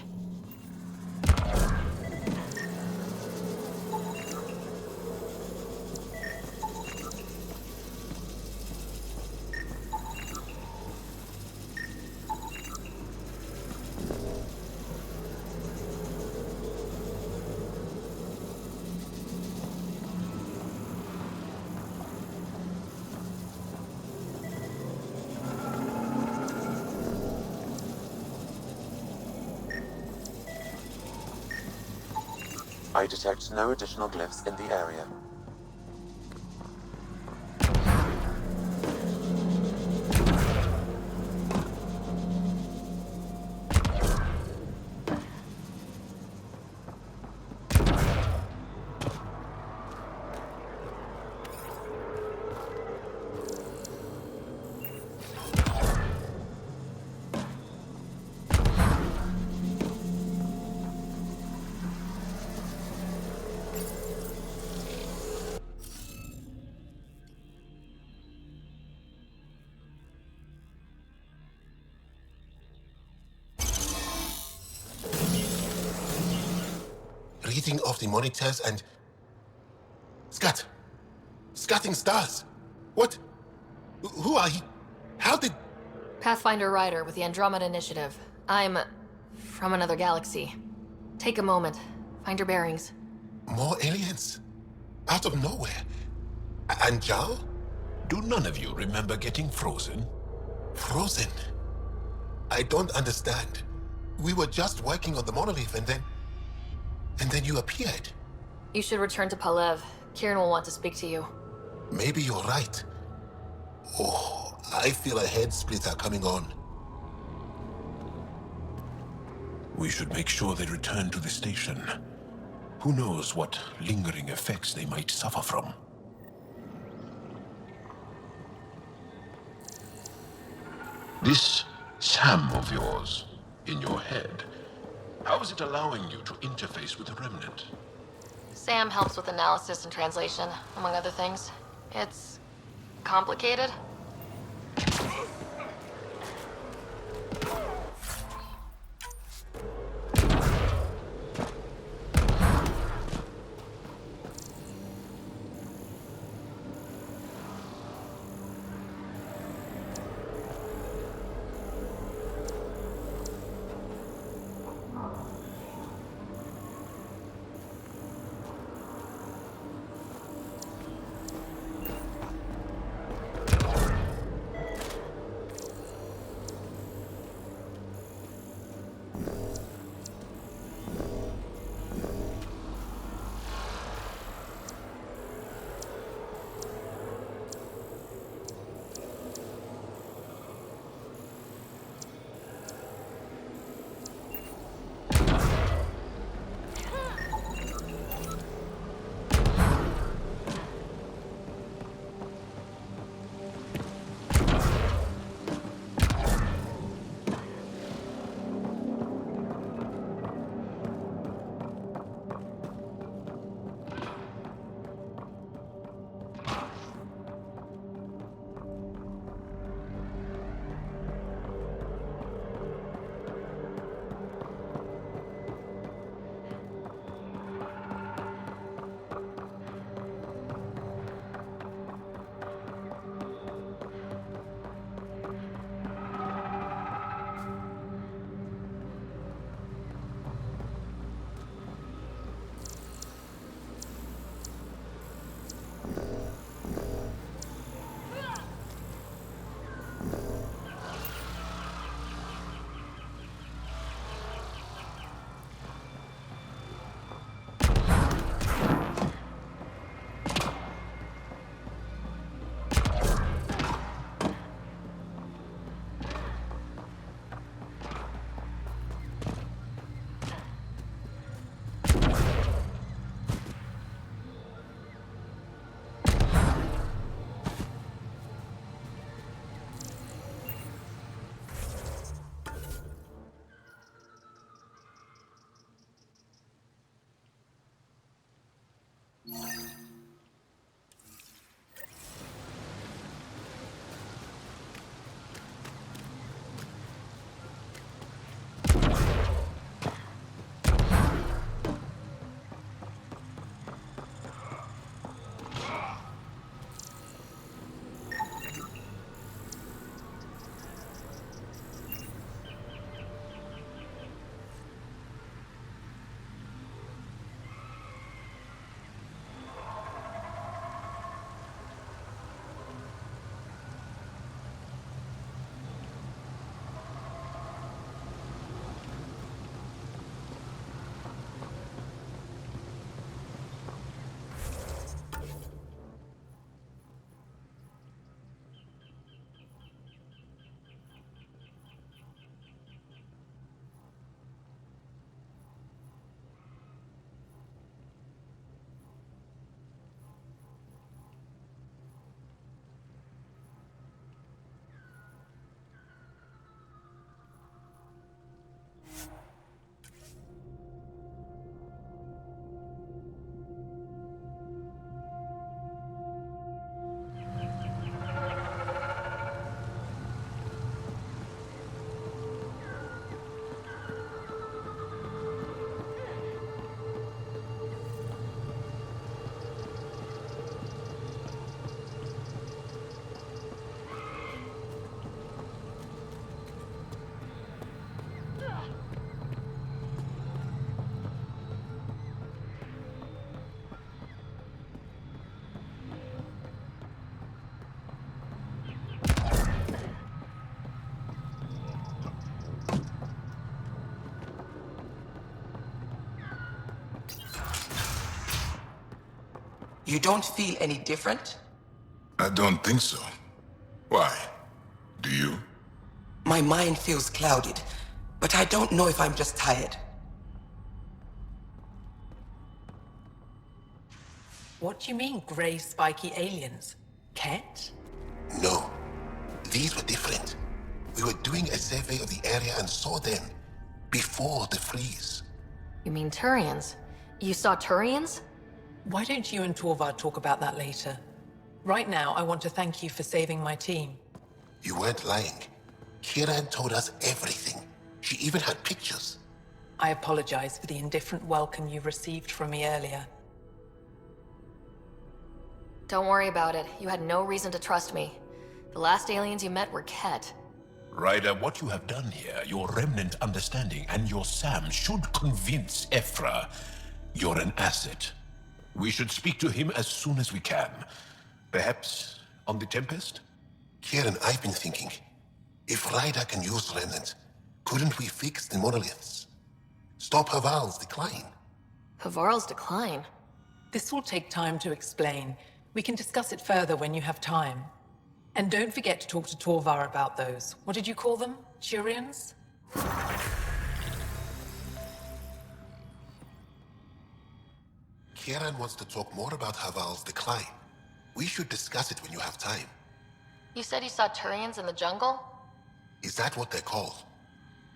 I detect no additional glyphs in the area. Reading of the monitors and... Scatting stars. What? Who are you? How did... Pathfinder Ryder with the Andromeda Initiative. I'm... from another galaxy. Take a moment. Find your bearings. More aliens? Out of nowhere? And Jal? Do none of you remember getting frozen? Frozen? I don't understand. We were just working on the monolith and then you appeared. You should return to Palev. Kieran will want to speak to you. Maybe you're right. Oh, I feel a head splitter coming on. We should make sure they return to the station. Who knows what lingering effects they might suffer from. This Sam of yours, in your head, how is it allowing you to interface with the Remnant? Sam helps with analysis and translation, among other things. It's... complicated. You don't feel any different? I don't think so. Why? Do you? My mind feels clouded, but I don't know if I'm just tired. What do you mean, grey spiky aliens? Cat? No. These were different. We were doing a survey of the area and saw them before the freeze. You mean Turians? You saw Turians? Why don't you and Torvar talk about that later? Right now, I want to thank you for saving my team. You weren't lying. Kiran told us everything. She even had pictures. I apologize for the indifferent welcome you received from me earlier. Don't worry about it. You had no reason to trust me. The last aliens you met were Ket. Ryder, what you have done here, your remnant understanding and your SAM should convince Ephra you're an asset. We should speak to him as soon as we can. Perhaps on the Tempest? Kieran, I've been thinking. If Ryder can use remnant, couldn't we fix the monoliths? Stop Haval's decline? Havarl's decline? This will take time to explain. We can discuss it further when you have time. And don't forget to talk to Torvar about those. What did you call them? Turians? Kieran wants to talk more about Haval's decline. We should discuss it when you have time. You said you saw Turians in the jungle? Is that what they're called?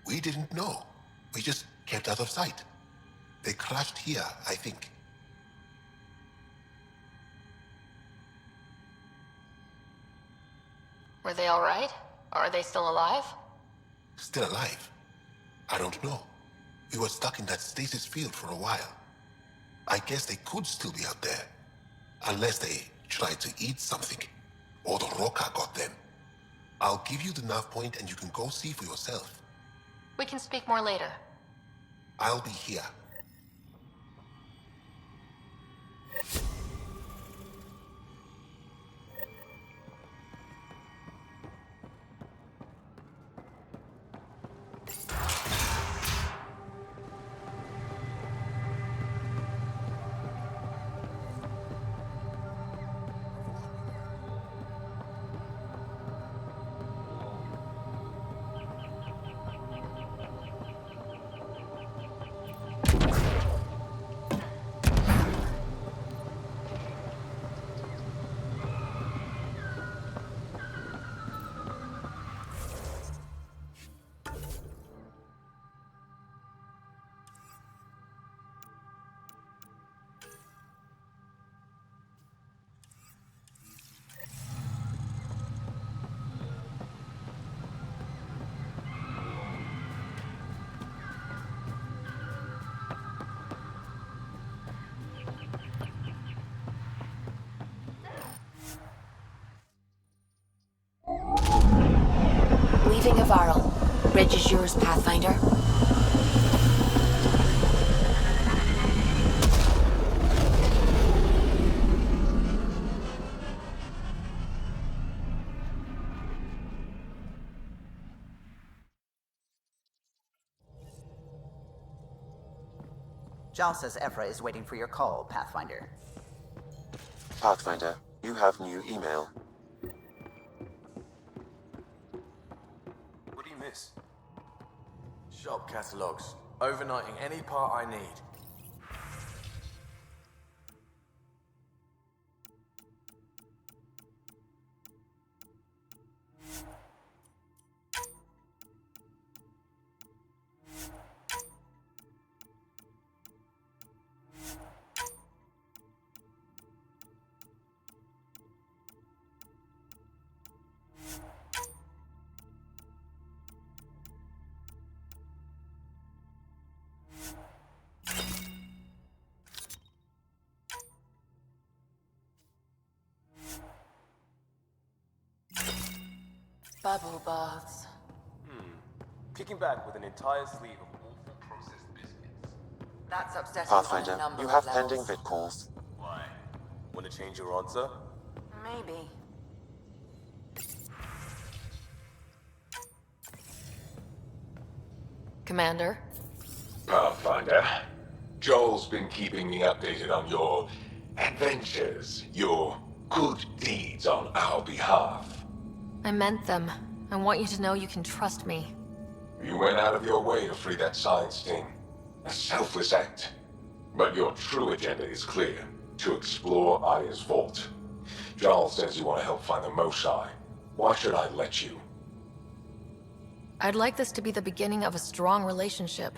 We didn't know. We just kept out of sight. They crashed here, I think. Were they alright? Or are they still alive? Still alive? I don't know. We were stuck in that stasis field for a while. I guess they could still be out there. Unless they tried to eat something. Or the Roca got them. I'll give you the nav point and you can go see for yourself. We can speak more later. I'll be here. Leaving Overhaul. Bridge is yours, Pathfinder. Jal says Ephra is waiting for your call, Pathfinder. Pathfinder, you have new email. What do you miss? Shop catalogs. Overnighting any part I need. Bubble baths. Kicking back with an entire sleeve of awful processed biscuits. That's upsetting Pathfinder, on a number you of have levels. pending vid calls. Why? Want to change your answer? Maybe. Commander? Pathfinder, Joel's been keeping me updated on your Adventures, your good deeds on our behalf. I meant them. I want you to know you can trust me. You went out of your way to free that science team. A selfless act. But your true agenda is clear. To explore Aya's vault. Giles says you want to help find the Mosai. Why should I let you? I'd like this to be the beginning of a strong relationship.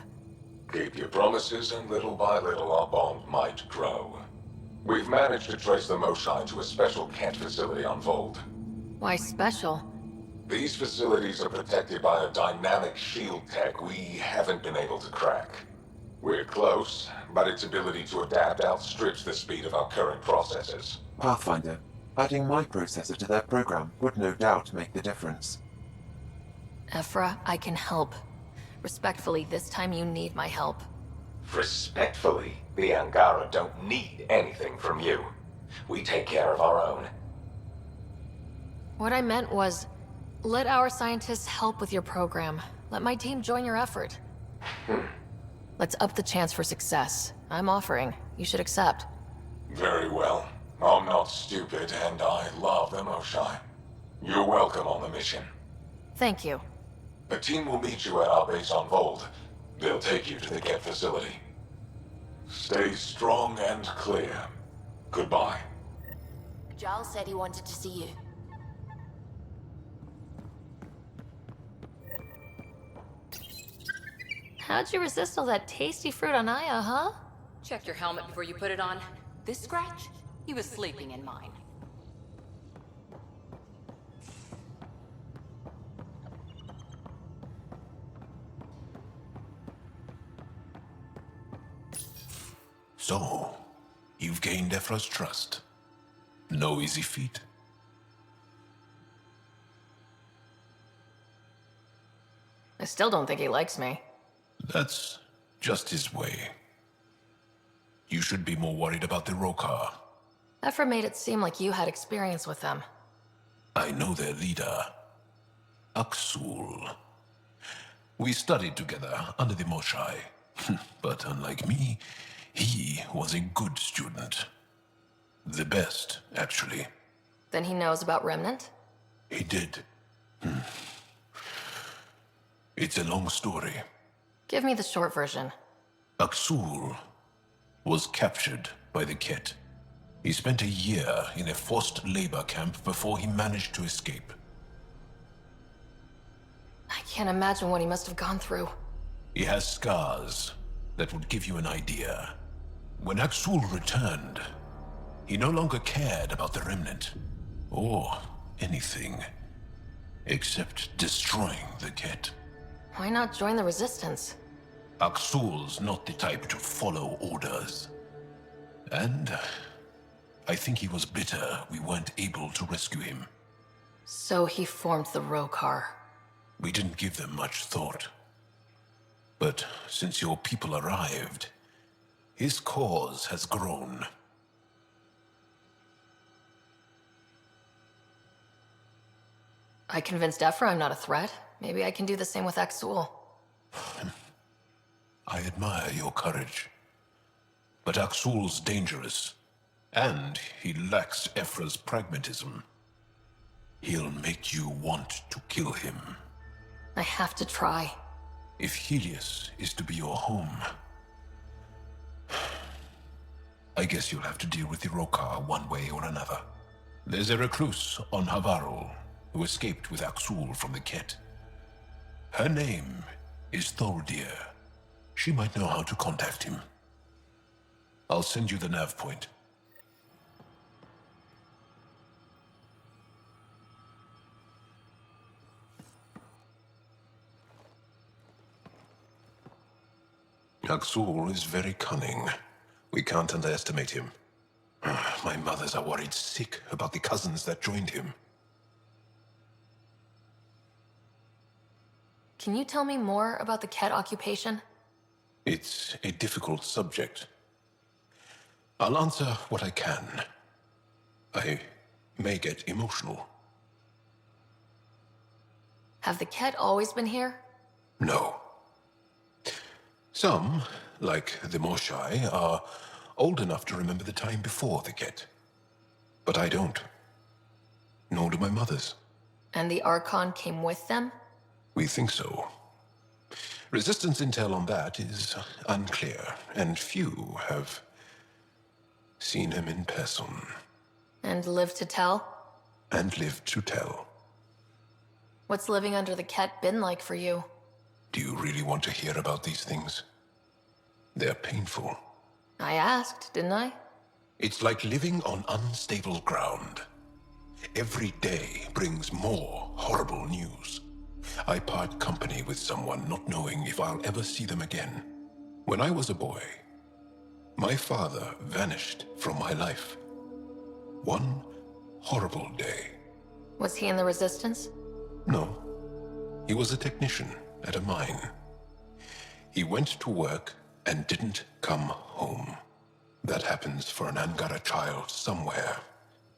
Keep your promises, and little by little our bond might grow. We've managed to trace the Mosai to a special Kent facility on Vold. Why special? These facilities are protected by a dynamic shield tech we haven't been able to crack. We're close, but its ability to adapt outstrips the speed of our current processors. Pathfinder, adding my processor to their program would no doubt make the difference. Ephra, I can help. Respectfully, this time you need my help. Respectfully, the Angara don't need anything from you. We take care of our own. What I meant was, let our scientists help with your program. Let my team join your effort. Let's up the chance for success. I'm offering. You should accept. Very well. I'm not stupid, and I love the Mosai. You're welcome on the mission. Thank you. The team will meet you at our base on Vold. They'll take you to the Get facility. Stay strong and clear. Goodbye. Giles said he wanted to see you. How'd you resist all that tasty fruit on Aya, huh? Check your helmet before you put it on. This scratch? He was sleeping in mine. So, you've gained Ephra's trust. No easy feat. I still don't think he likes me. That's just his way. You should be more worried about the Rokar. Ephra made it seem like you had experience with them. I know their leader, Aksul. We studied together under the Mosai. But unlike me, he was a good student. The best, actually. Then he knows about Remnant? He did. It's a long story. Give me the short version. Aksul was captured by the Ket. He spent a year in a forced labor camp before he managed to escape. I can't imagine what he must have gone through. He has scars that would give you an idea. When Aksul returned, he no longer cared about the Remnant, or anything, except destroying the Ket. Why not join the Resistance? Aksul's not the type to follow orders. And I think he was bitter we weren't able to rescue him. So he formed the Rokar. We didn't give them much thought. But since your people arrived, his cause has grown. I convinced Ephra I'm not a threat. Maybe I can do the same with Aksul. I admire your courage. But Aksul's dangerous, and he lacks Ephra's pragmatism. He'll make you want to kill him. I have to try. If Helios is to be your home, I guess you'll have to deal with the Rokar one way or another. There's a recluse on Havarul who escaped with Aksul from the Ket. Her name is Thordir. She might know how to contact him. I'll send you the nav point. Aksul is very cunning. We can't underestimate him. My mothers are worried sick about the cousins that joined him. Can you tell me more about the Ket occupation? It's a difficult subject. I'll answer what I can. I may get emotional. Have the Ket always been here? No. Some, like the Moshai, are old enough to remember the time before the Get. But I don't. Nor do my mothers. And the Archon came with them? We think so. Resistance intel on that is unclear, and few have seen him in person. And lived to tell? And lived to tell. What's living under the Ket been like for you? Do you really want to hear about these things? They're painful. I asked, didn't I? It's like living on unstable ground. Every day brings more horrible news. I part company with someone not knowing if I'll ever see them again. When I was a boy, my father vanished from my life. One horrible day. Was he in the Resistance? No. He was a technician at a mine. He went to work and didn't come home. That happens for an Angara child somewhere,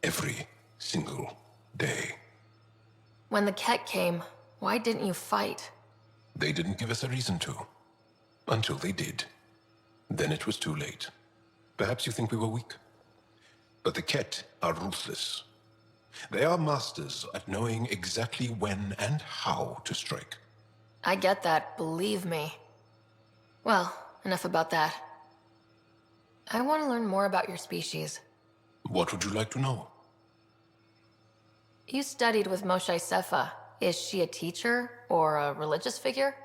every single day. When the Ket came, why didn't you fight? They didn't give us a reason to. Until they did. Then it was too late. Perhaps you think we were weak. But the Ket are ruthless. They are masters at knowing exactly when and how to strike. I get that, believe me. Well, enough about that. I want to learn more about your species. What would you like to know? You studied with Moshe Sefa. Is she a teacher or a religious figure?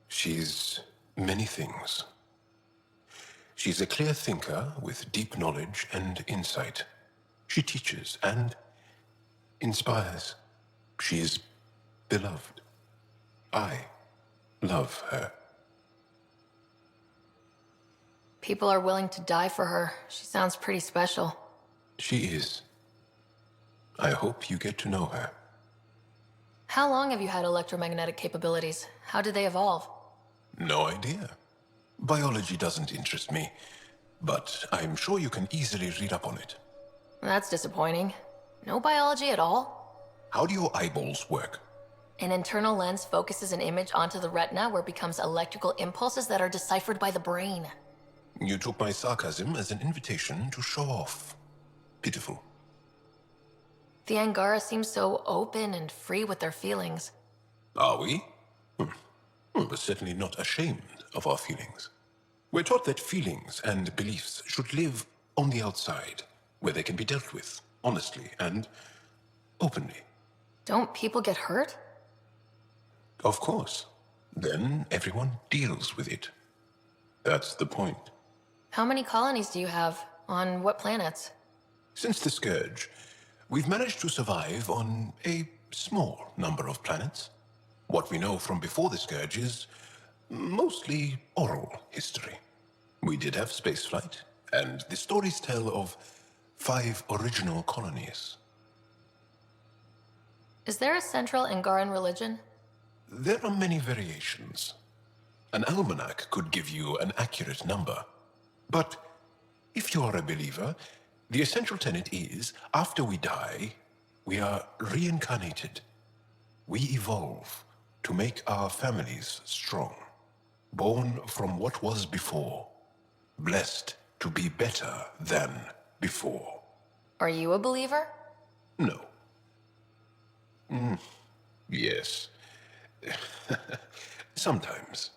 She's many things. She's a clear thinker with deep knowledge and insight. She teaches and inspires. She's beloved. I love her. People are willing to die for her. She sounds pretty special. She is. I hope you get to know her. How long have you had electromagnetic capabilities? How did they evolve? No idea. Biology doesn't interest me, but I'm sure you can easily read up on it. That's disappointing. No biology at all? How do your eyeballs work? An internal lens focuses an image onto the retina where it becomes electrical impulses that are deciphered by the brain. You took my sarcasm as an invitation to show off. Pitiful. The Angara seem so open and free with their feelings. Are we? We're certainly not ashamed of our feelings. We're taught that feelings and beliefs should live on the outside, where they can be dealt with, honestly and openly. Don't people get hurt? Of course. Then everyone deals with it. That's the point. How many colonies do you have? On what planets? Since the Scourge, we've managed to survive on a small number of planets. What we know from before the Scourge is mostly oral history. We did have spaceflight, and the stories tell of 5 original colonies. Is there a central Angaran religion? There are many variations. An almanac could give you an accurate number. But if you are a believer, the essential tenet is, after we die, we are reincarnated. We evolve to make our families strong. Born from what was before. Blessed to be better than before. Are you a believer? No. Yes. Sometimes.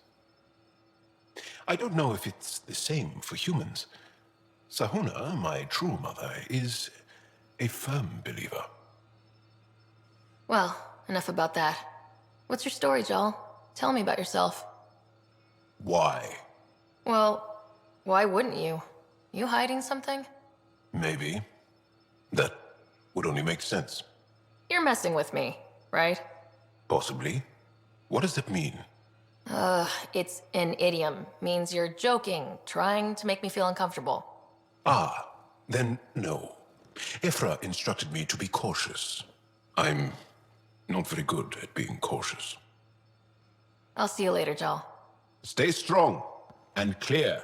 I don't know if it's the same for humans. Sahuna, my true mother, is a firm believer. Well, enough about that. What's your story, Jal? Tell me about yourself. Why? Well, why wouldn't you? You hiding something? Maybe. That would only make sense. You're messing with me, right? Possibly. What does that mean? It's an idiom. Means you're joking, trying to make me feel uncomfortable. Ah, then no. Ephra instructed me to be cautious. I'm not very good at being cautious. I'll see you later, Jal. Stay strong and clear.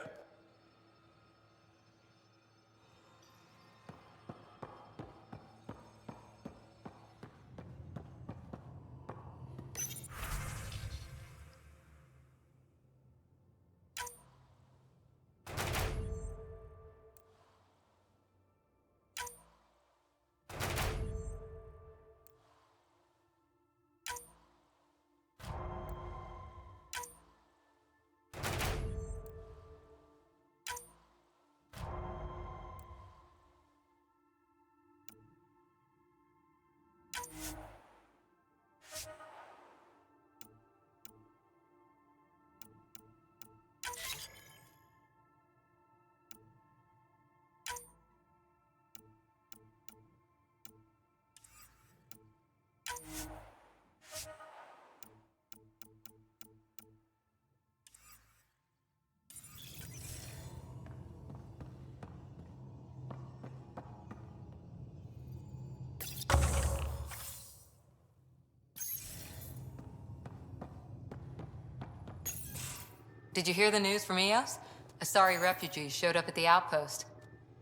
Did you hear the news from Eos? Asari refugees showed up at the outpost.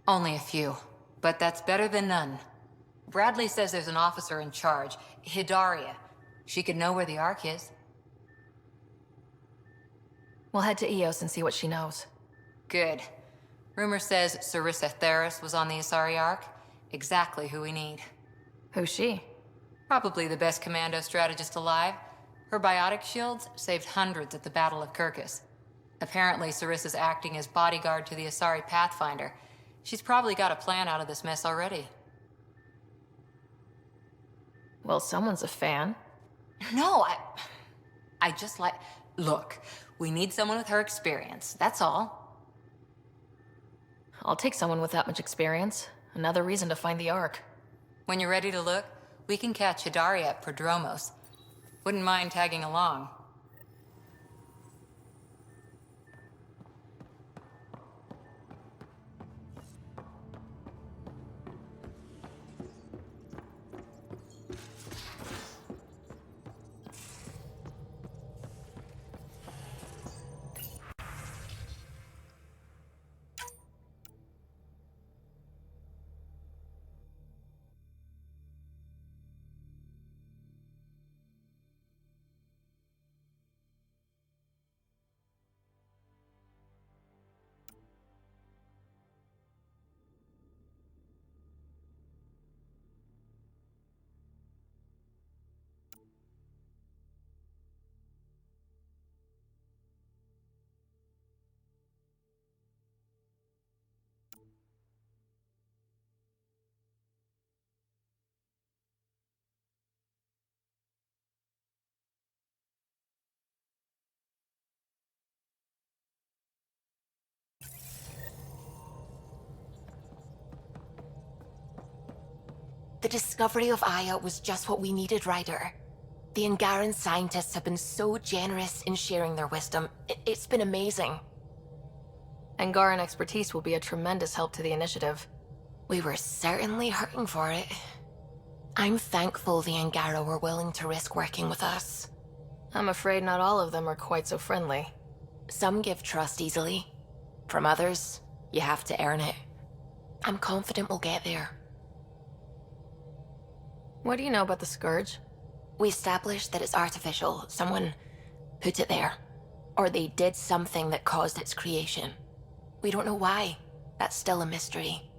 Only a few, but that's better than none. Bradley says there's an officer in charge, Hidaria. She could know where the Ark is. We'll head to Eos and see what she knows. Good. Rumor says Sarissa Theris was on the Asari Ark. Exactly who we need. Who's she? Probably the best commando strategist alive. Her biotic shields saved hundreds at the Battle of Kirkus. Apparently, Sarissa's acting as bodyguard to the Asari Pathfinder. She's probably got a plan out of this mess already. Well, someone's a fan. No, I just like... Look, we need someone with her experience, that's all. I'll take someone with that much experience. Another reason to find the Ark. When you're ready to look, we can catch Hidaria at Prodromos. Wouldn't mind tagging along. The discovery of Aya was just what we needed, Ryder. The Angaran scientists have been so generous in sharing their wisdom. It's been amazing. Angaran expertise will be a tremendous help to the initiative. We were certainly hurting for it. I'm thankful the Angara were willing to risk working with us. I'm afraid not all of them are quite so friendly. Some give trust easily. From others, you have to earn it. I'm confident we'll get there. What do you know about the Scourge? We established that it's artificial. Someone put it there. Or they did something that caused its creation. We don't know why. That's still a mystery.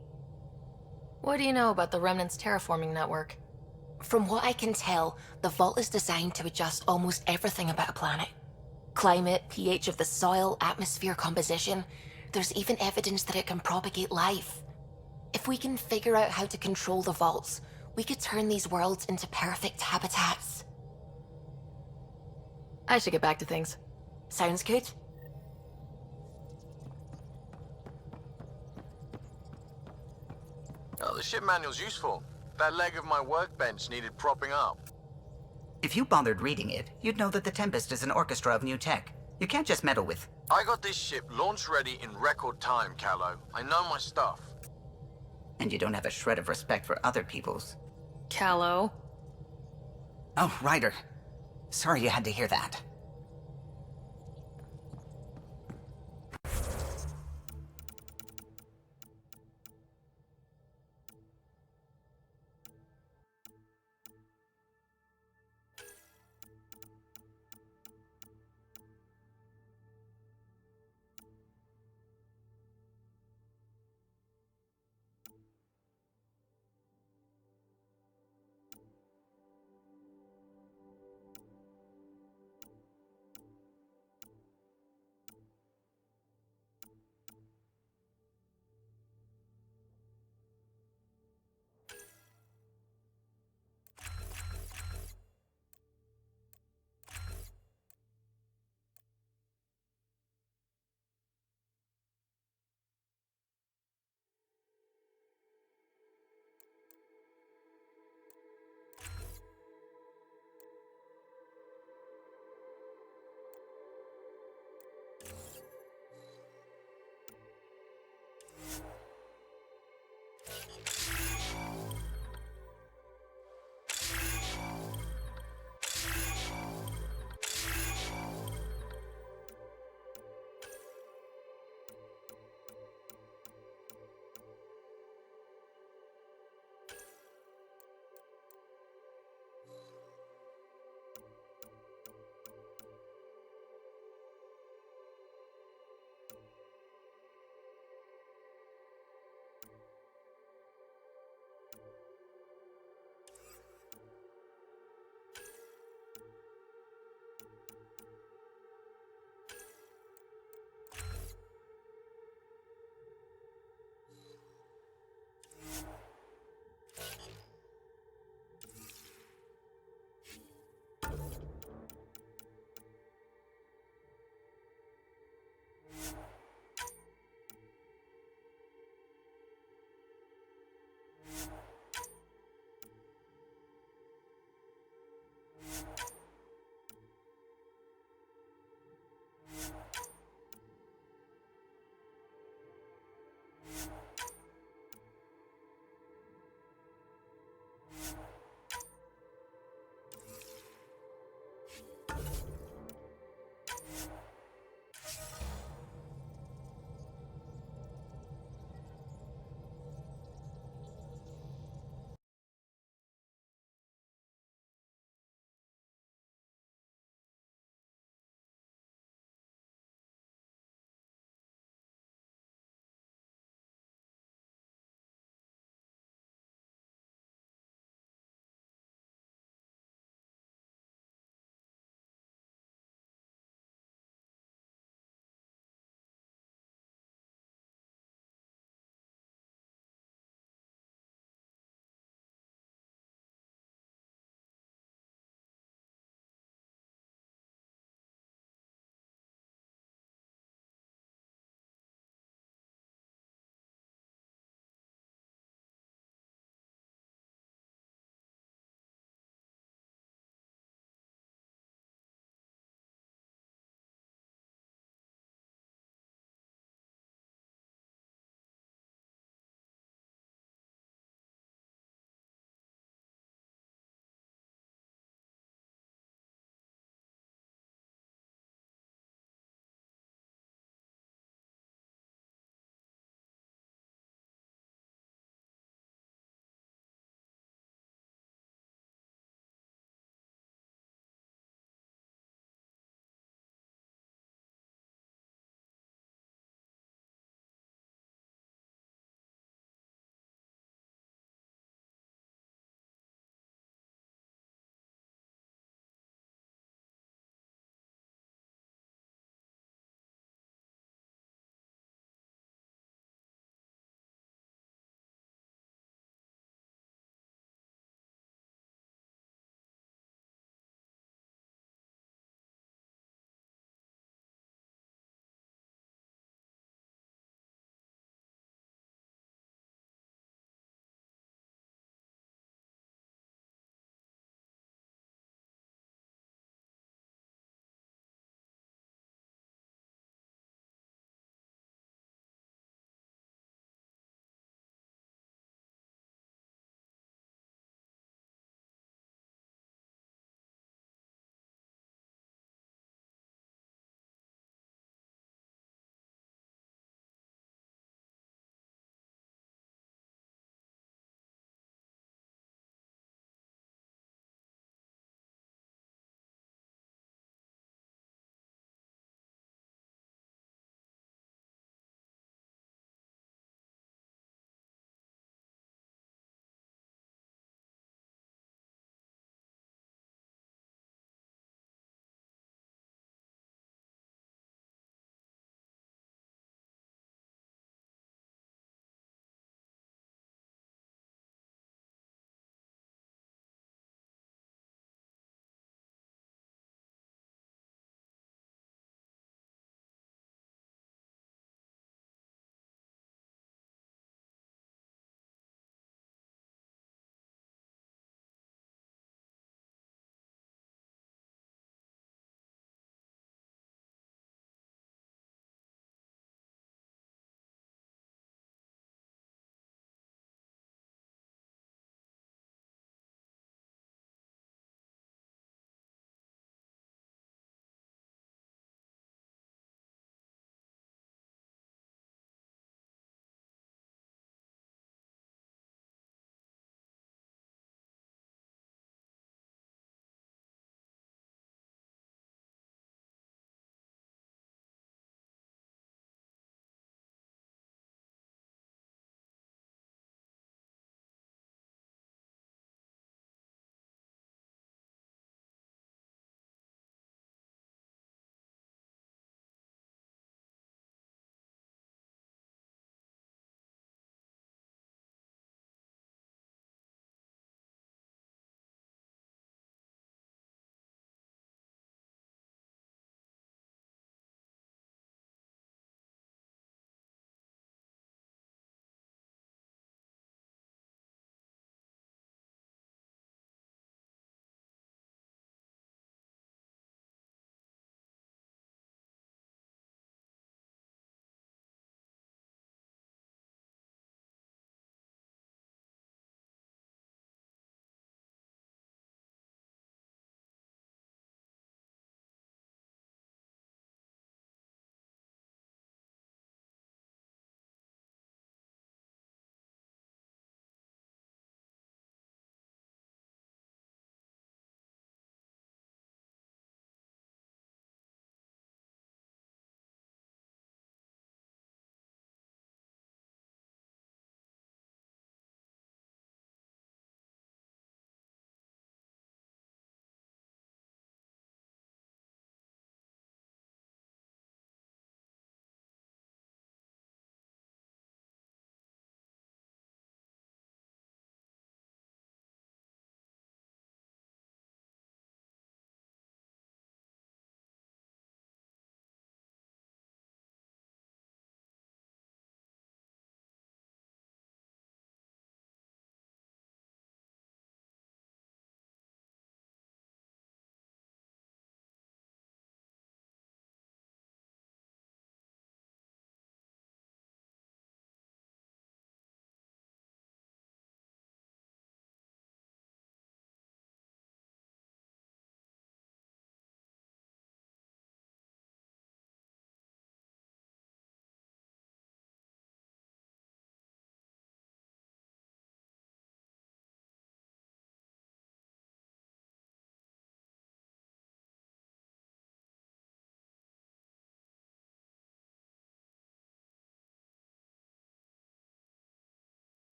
What do you know about the Remnant's terraforming network? From what I can tell, the vault is designed to adjust almost everything about a planet. Climate, pH of the soil, atmosphere composition. There's even evidence that it can propagate life. If we can figure out how to control the vaults, we could turn these worlds into perfect habitats. I should get back to things. Sounds good. Oh, the ship manual's useful. That leg of my workbench needed propping up. If you bothered reading it, you'd know that the Tempest is an orchestra of new tech. You can't just meddle with... I got this ship launch ready in record time, Callow. I know my stuff. And you don't have a shred of respect for other people's. Callow. Oh, Ryder. Sorry you had to hear that.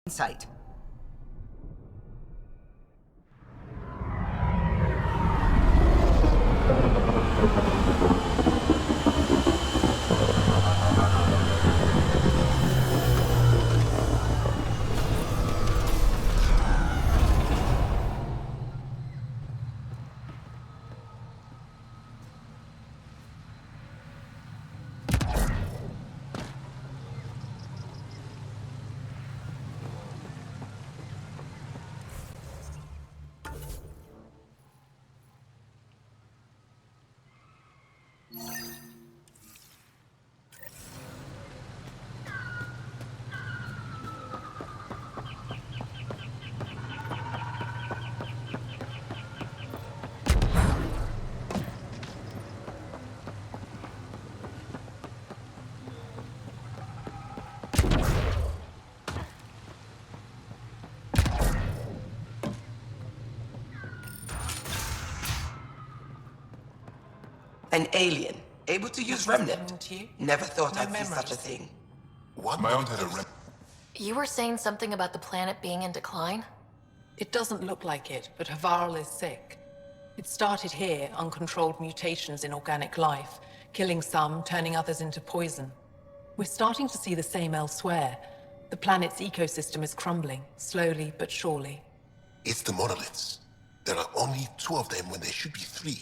sight. An alien, able to use Remnant. Never thought I'd see such a thing. What You were saying something about the planet being in decline? It doesn't look like it, but Havarl is sick. It started here, uncontrolled mutations in organic life, killing some, turning others into poison. We're starting to see the same elsewhere. The planet's ecosystem is crumbling, slowly but surely. It's the monoliths. There are only 2 of them when there should be 3.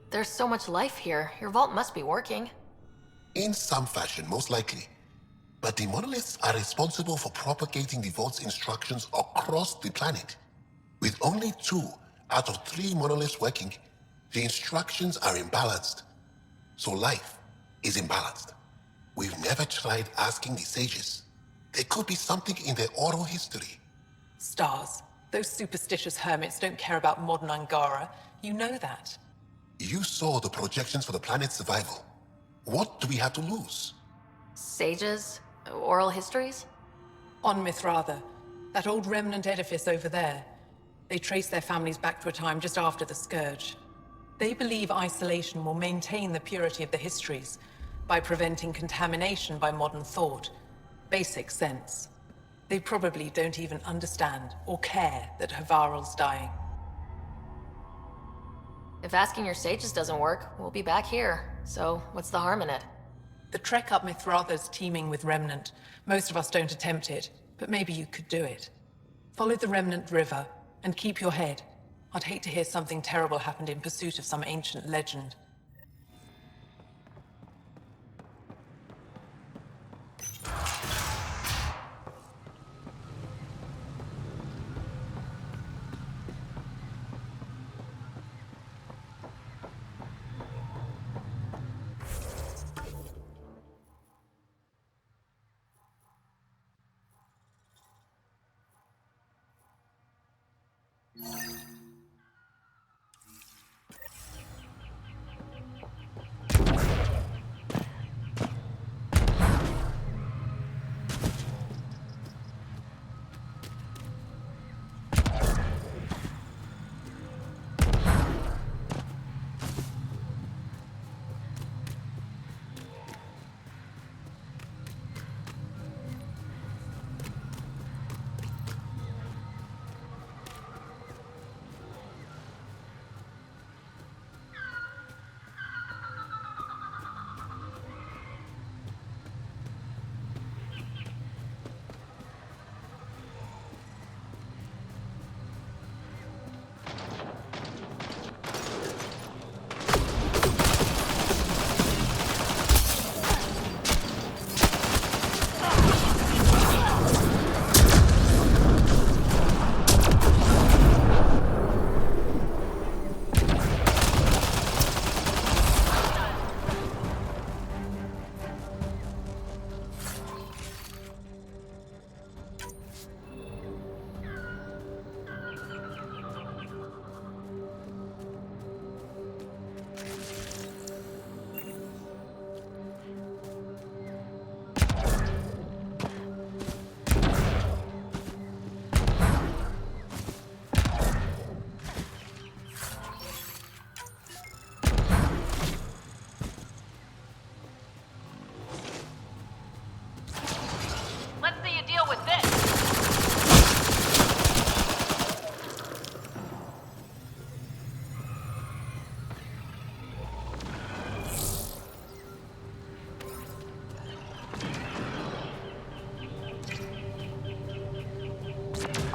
There's so much life here. Your vault must be working. In some fashion, most likely. But the monoliths are responsible for propagating the vault's instructions across the planet. With only 2 out of 3 monoliths working, the instructions are imbalanced. So life is imbalanced. We've never tried asking the sages. There could be something in their oral history. Stars. Those superstitious hermits don't care about modern Angara. You know that. You saw the projections for the planet's survival. What do we have to lose? Sages? Oral histories? On Mithratha, that old remnant edifice over there. They trace their families back to a time just after the Scourge. They believe isolation will maintain the purity of the histories by preventing contamination by modern thought. Basic sense. They probably don't even understand or care that Havarl's dying. If asking your sages doesn't work, we'll be back here. So, what's the harm in it? The trek up Mithratha's teeming with Remnant. Most of us don't attempt it, but maybe you could do it. Follow the Remnant River, and keep your head. I'd hate to hear something terrible happened in pursuit of some ancient legend.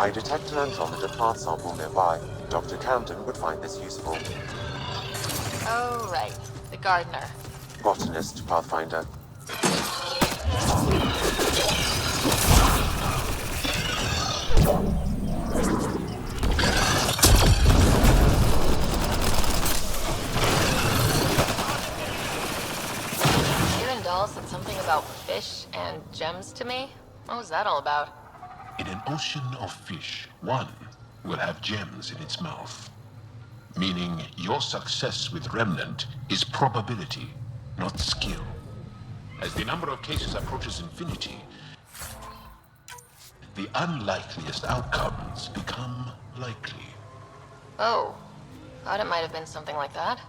I detect an Andromeda plant sample nearby. Dr. Camden would find this useful. Oh, right. The gardener. Botanist, Pathfinder. Dahl said something about fish and gems to me. What was that all about? In an ocean of fish, one will have gems in its mouth. Meaning your success with Remnant is probability, not skill. As the number of cases approaches infinity, the unlikeliest outcomes become likely. Oh, thought it might have been something like that.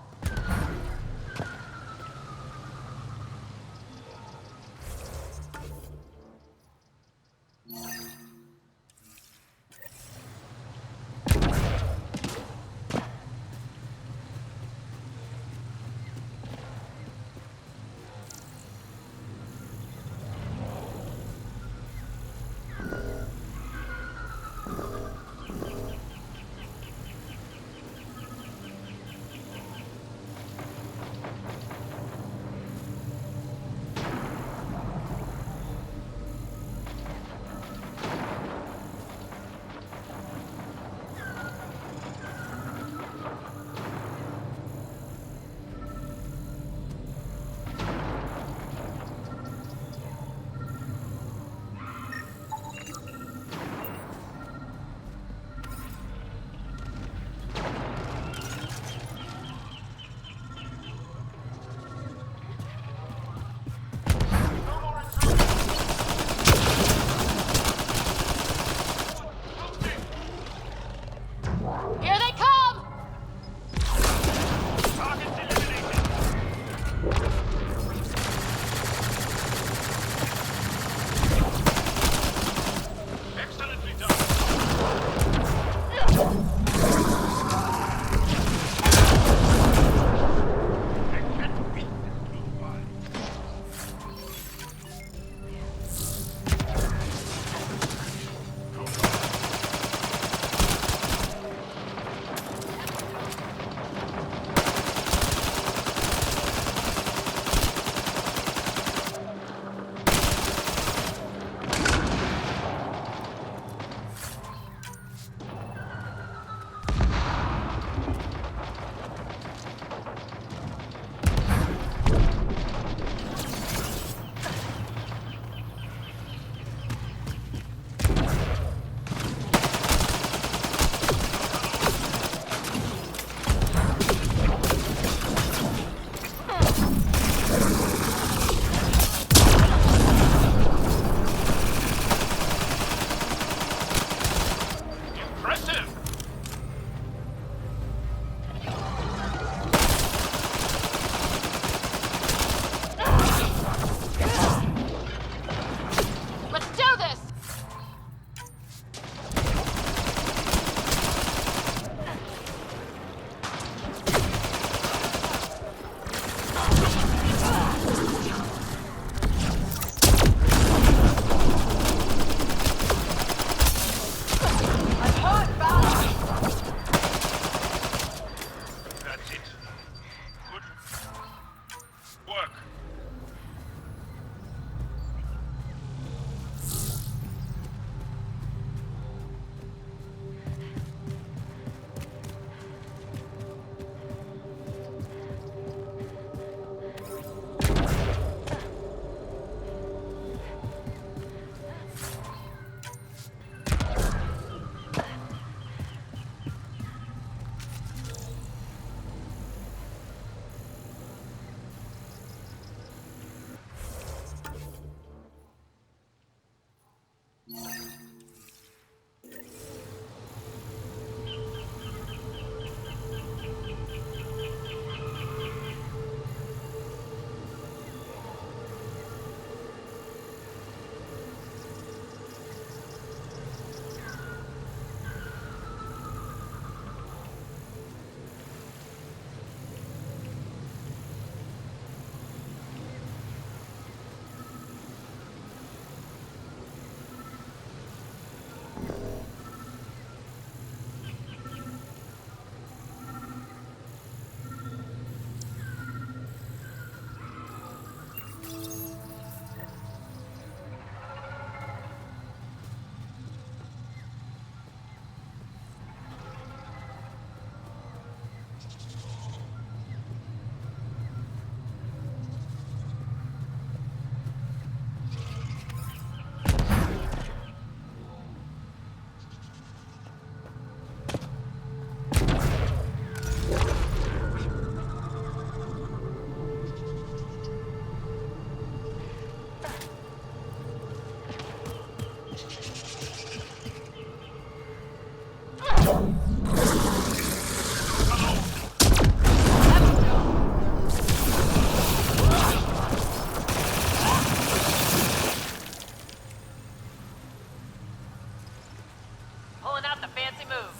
Pulling out the fancy move.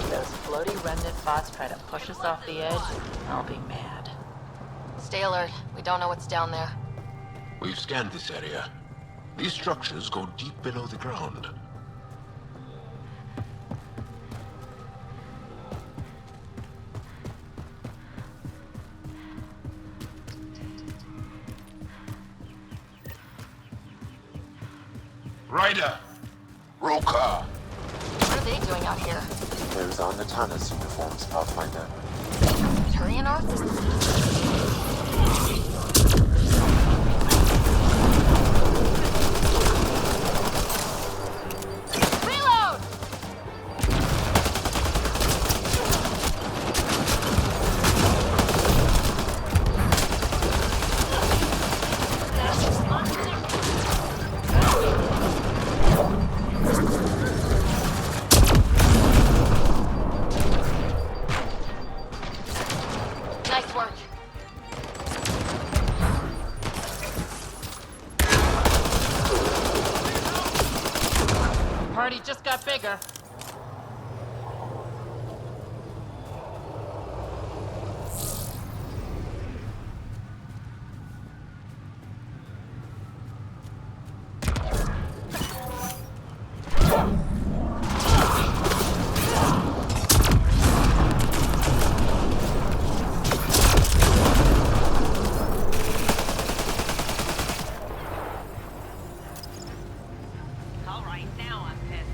Those floaty remnant bots try to push us off the edge, I'll be mad. Stay alert. We don't know what's down there. We've scanned this area. These structures go deep below the ground. Ryder! Roka! What are they doing out here? Those are Natana's uniforms, Pathfinder. Turian arts? Reload! Nice work. Party just got bigger. All right, now I'm pissed.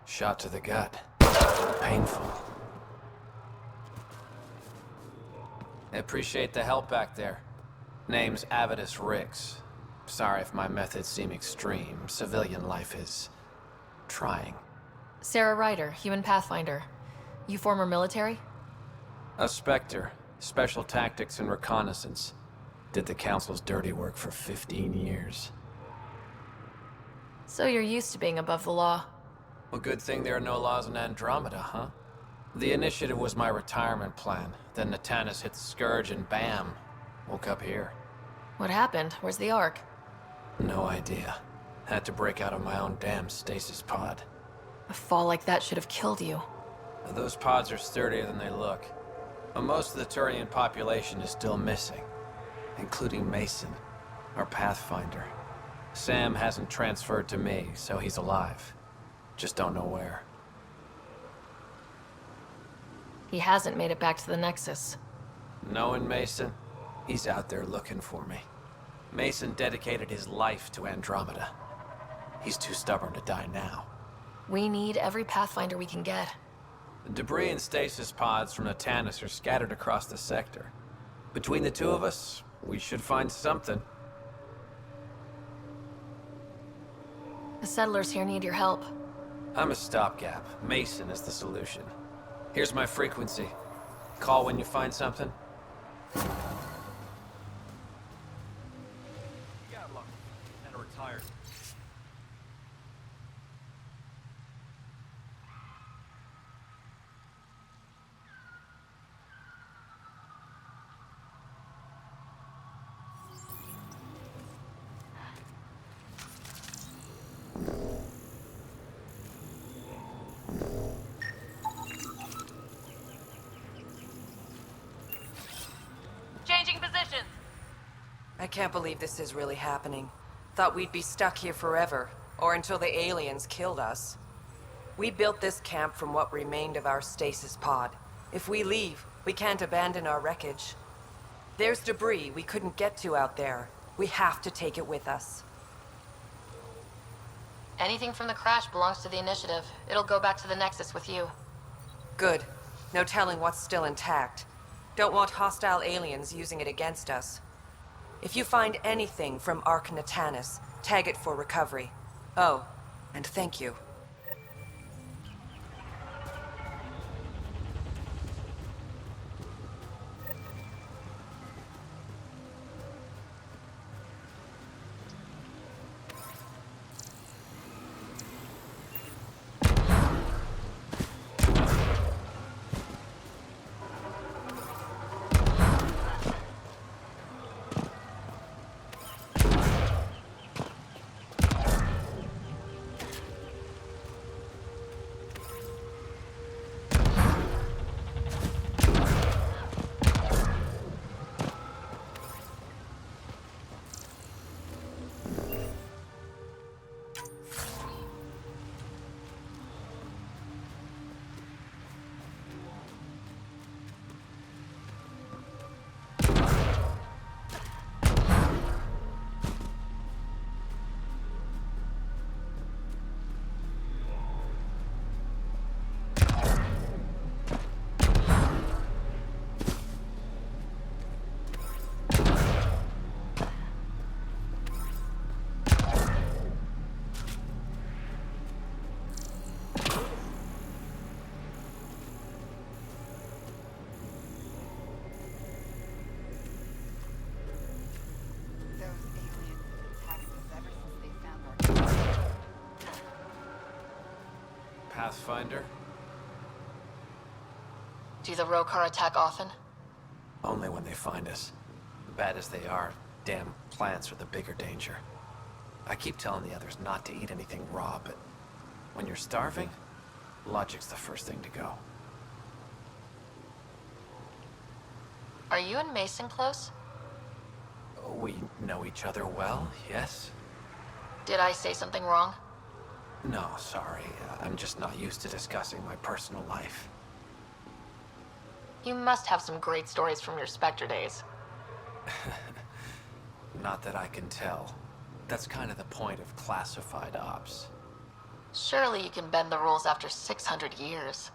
Shot to the gut. Painful. I appreciate the help back there. Name's Avidus Rix. Sorry if my methods seem extreme. Civilian life is trying. Sarah Ryder, human pathfinder. You former military? A Spectre. Special tactics and reconnaissance. Did the Council's dirty work for 15 years. So you're used to being above the law. Well, good thing there are no laws in Andromeda, huh? The initiative was my retirement plan. Then Natanis hit the Scourge and bam! Woke up here. What happened? Where's the Ark? No idea. Had to break out of my own damn stasis pod. A fall like that should have killed you. Those pods are sturdier than they look. But most of the Turian population is still missing. Including Mason, our Pathfinder. Sam hasn't transferred to me, so he's alive. Just don't know where. He hasn't made it back to the Nexus. Knowing Mason, he's out there looking for me. Mason dedicated his life to Andromeda. He's too stubborn to die now. We need every Pathfinder we can get. The debris and stasis pods from Natanis are scattered across the sector. Between the two of us, we should find something. The settlers here need your help. I'm a stopgap. Mason is the solution. Here's my frequency. Call when you find something. You got lucky. And retired. can't believe this is really happening. Thought we'd be stuck here forever, or until the aliens killed us. We built this camp from what remained of our stasis pod. If we leave, we can't abandon our wreckage. There's debris we couldn't get to out there. We have to take it with us. Anything from the crash belongs to the Initiative. It'll go back to the Nexus with you. Good. No telling what's still intact. Don't want hostile aliens using it against us. If you find anything from Ark Natanus, tag it for recovery. Oh, and thank you. Pathfinder? Do the Rokar attack often? Only when they find us. Bad as they are, damn plants are the bigger danger. I keep telling the others not to eat anything raw, but when you're starving, logic's the first thing to go. Are you and Mason close? We know each other well, yes? Did I say something wrong? No, sorry. I'm just not used to discussing my personal life. You must have some great stories from your Spectre days. Not that I can tell. That's kind of the point of classified ops. Surely you can bend the rules after 600 years.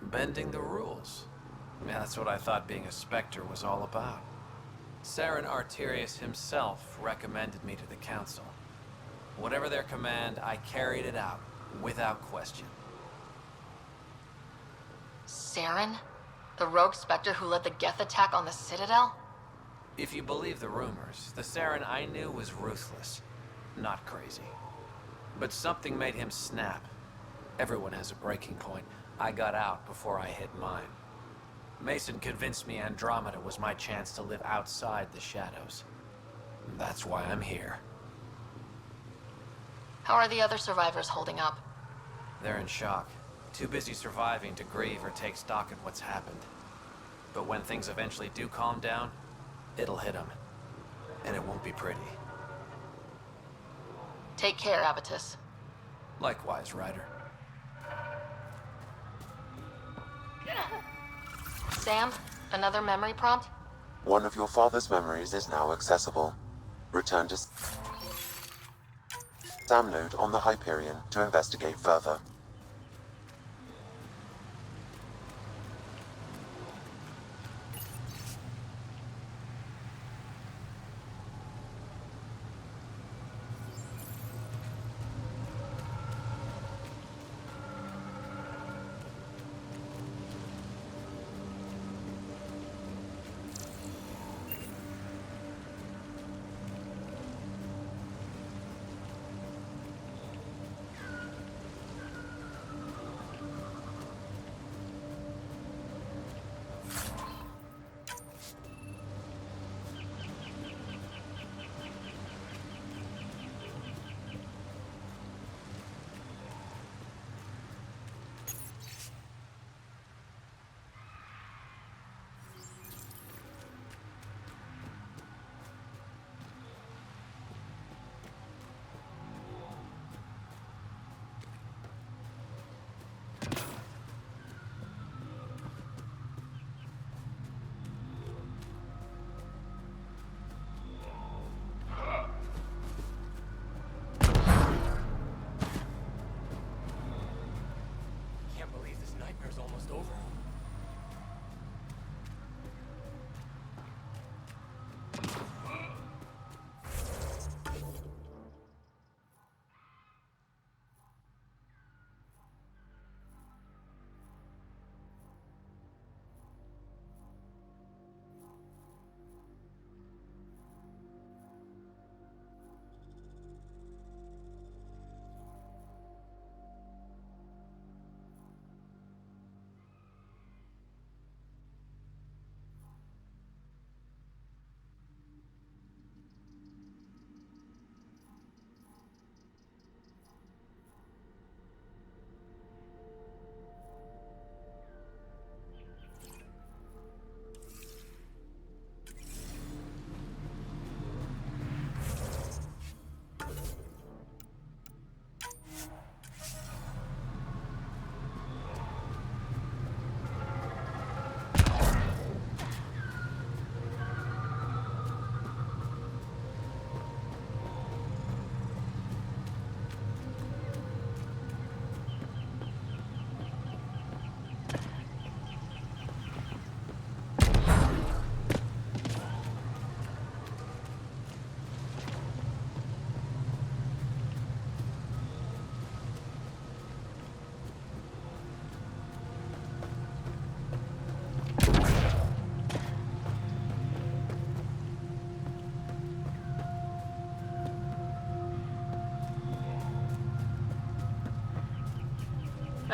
Bending the rules? Yeah, that's what I thought being a Spectre was all about. Saren Arterius himself recommended me to the Council. Whatever their command, I carried it out, without question. Saren? The rogue Spectre who led the Geth attack on the Citadel? If you believe the rumors, the Saren I knew was ruthless, not crazy. But something made him snap. Everyone has a breaking point. I got out before I hit mine. Mason convinced me Andromeda was my chance to live outside the shadows. That's why I'm here. How are the other survivors holding up? They're in shock. Too busy surviving to grieve or take stock in what's happened. But when things eventually do calm down, it'll hit them. And it won't be pretty. Take care, Abatus. Likewise, Ryder. Sam, another memory prompt? One of your father's memories is now accessible. Return to Sam node on the Hyperion to investigate further.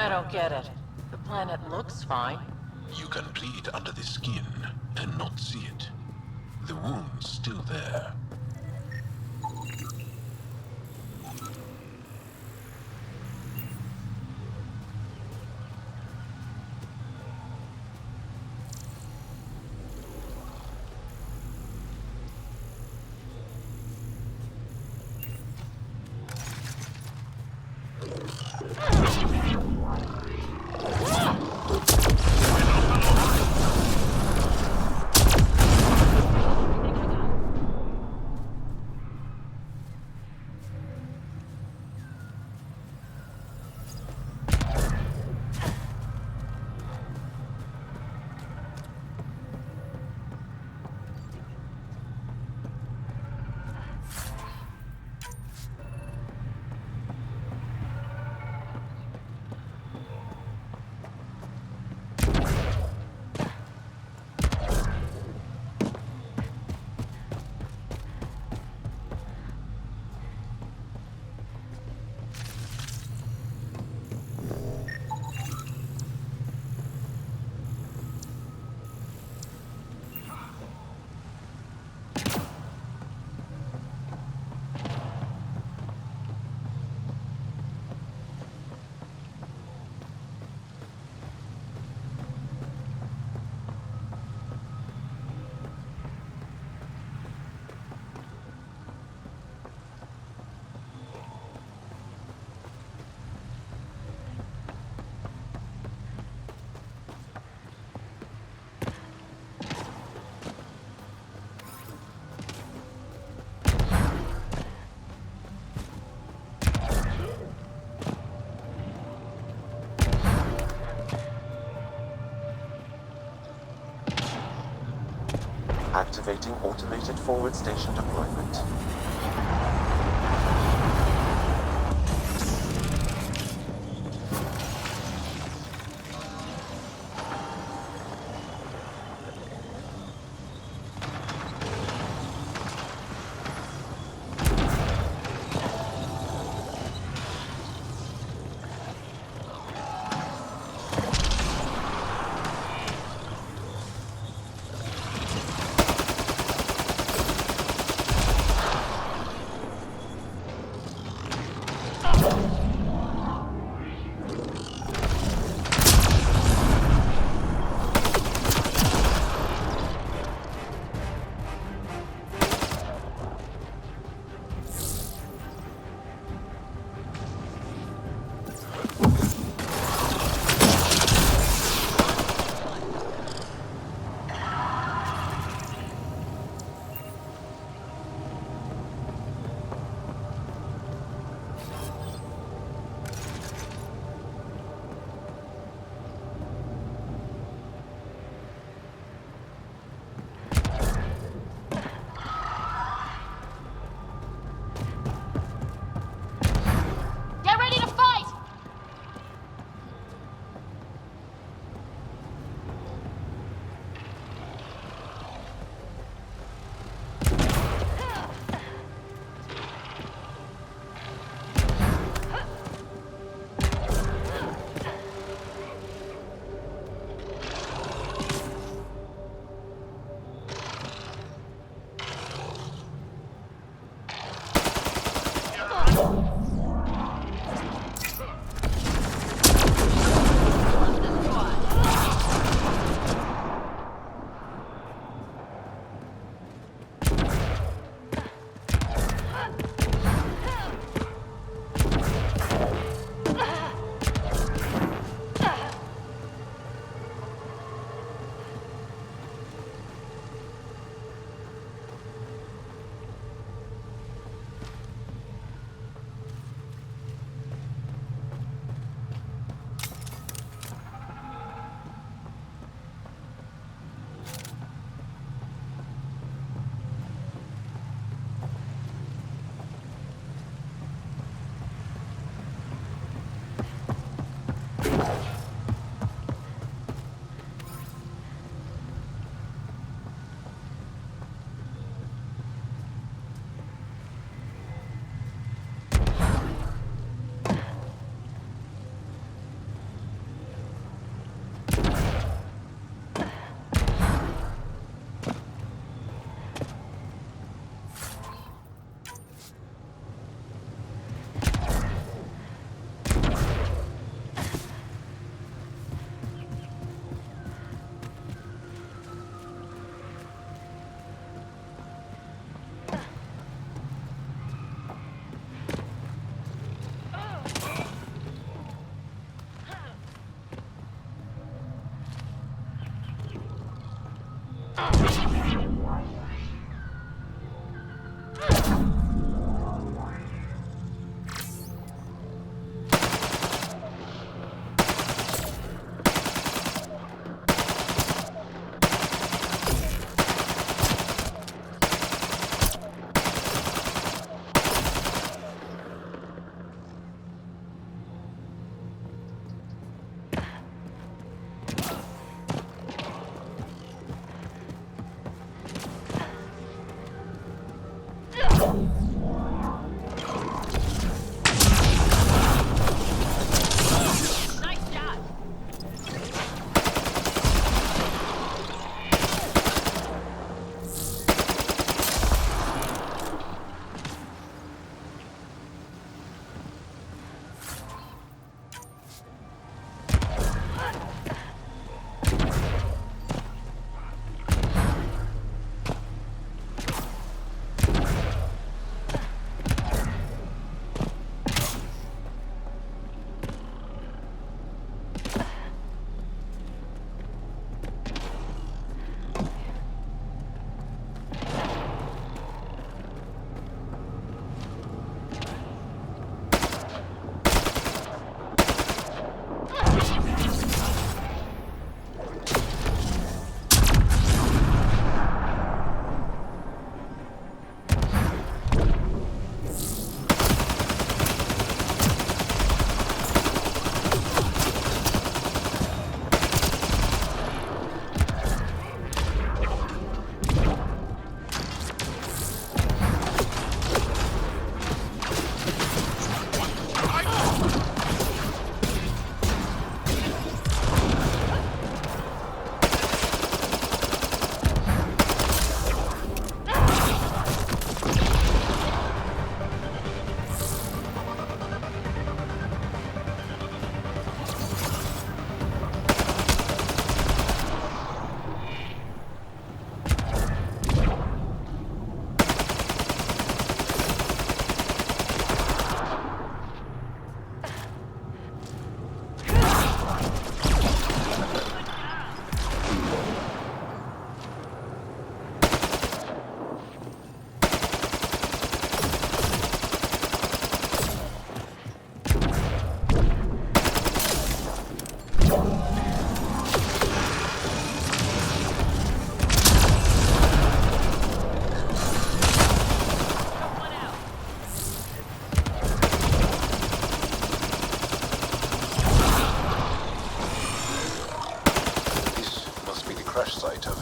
I don't get it. The planet looks fine. You can bleed under the skin and not see it. The wound's still there. Activating automated forward station deployment.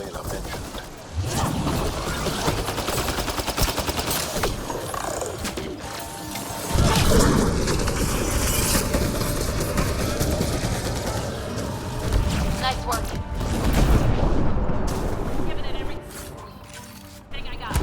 Andromeda mentioned. Nice work. Giving it everything I got.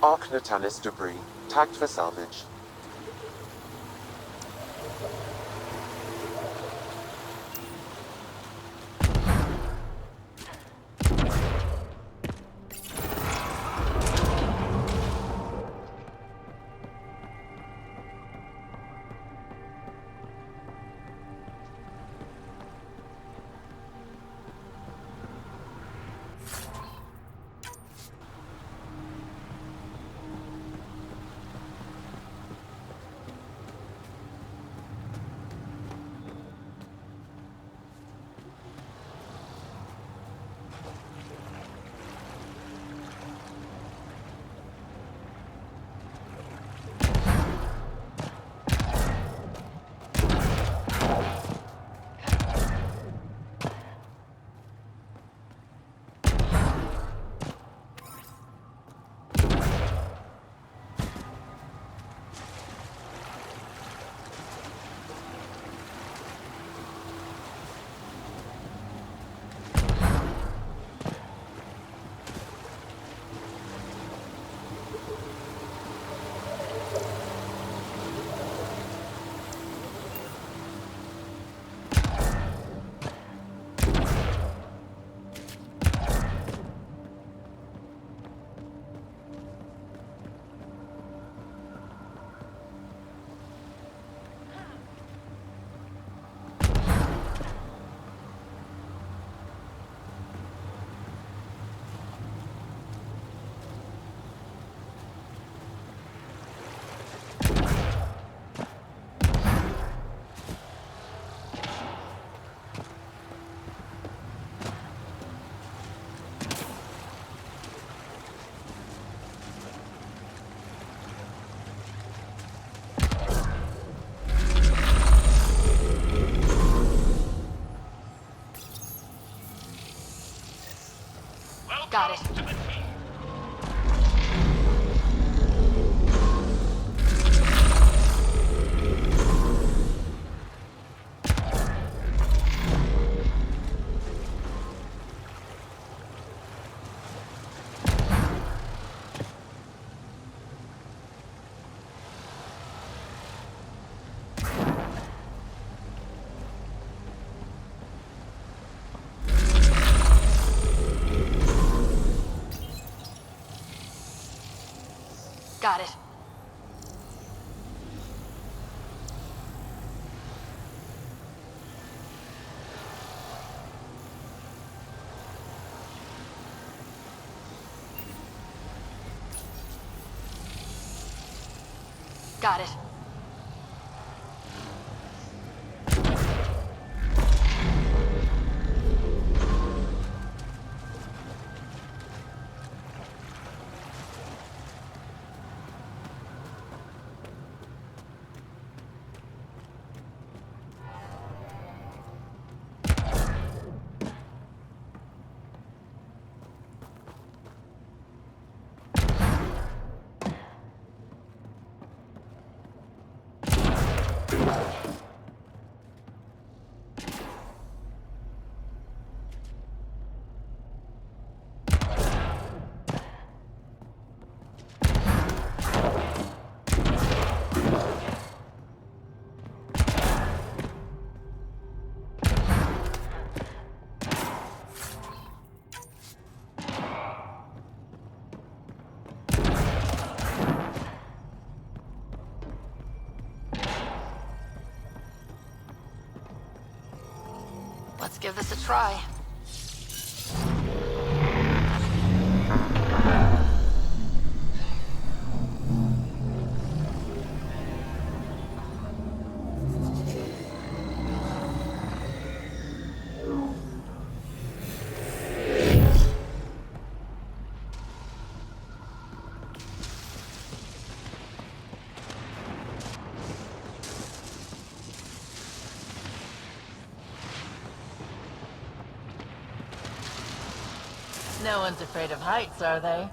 Arc Natalis debris, tagged for salvage. Got it. Got it. Got it. Let's give this a try. No one's afraid of heights, are they?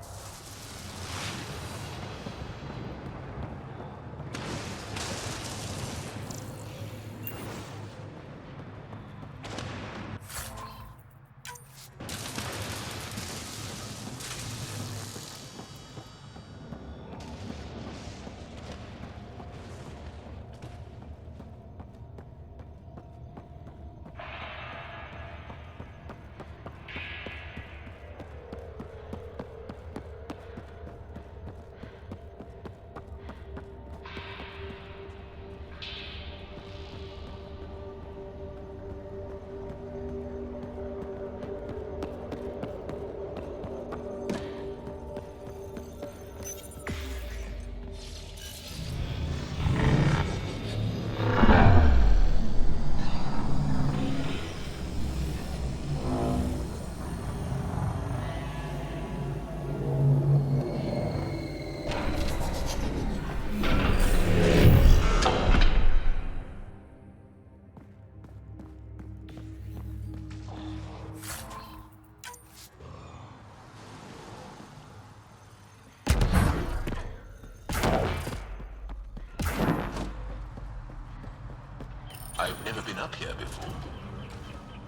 never been up here before.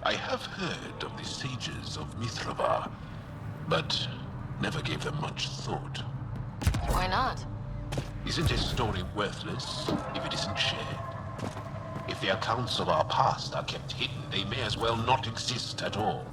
I have heard of the sages of Mithrava, but never gave them much thought. Why not? Isn't a story worthless if it isn't shared? If the accounts of our past are kept hidden, they may as well not exist at all.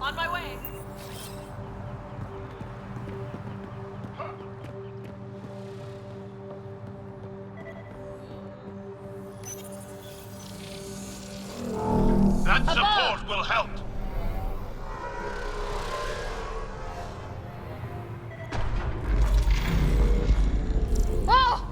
On my way. That support will help. Oh!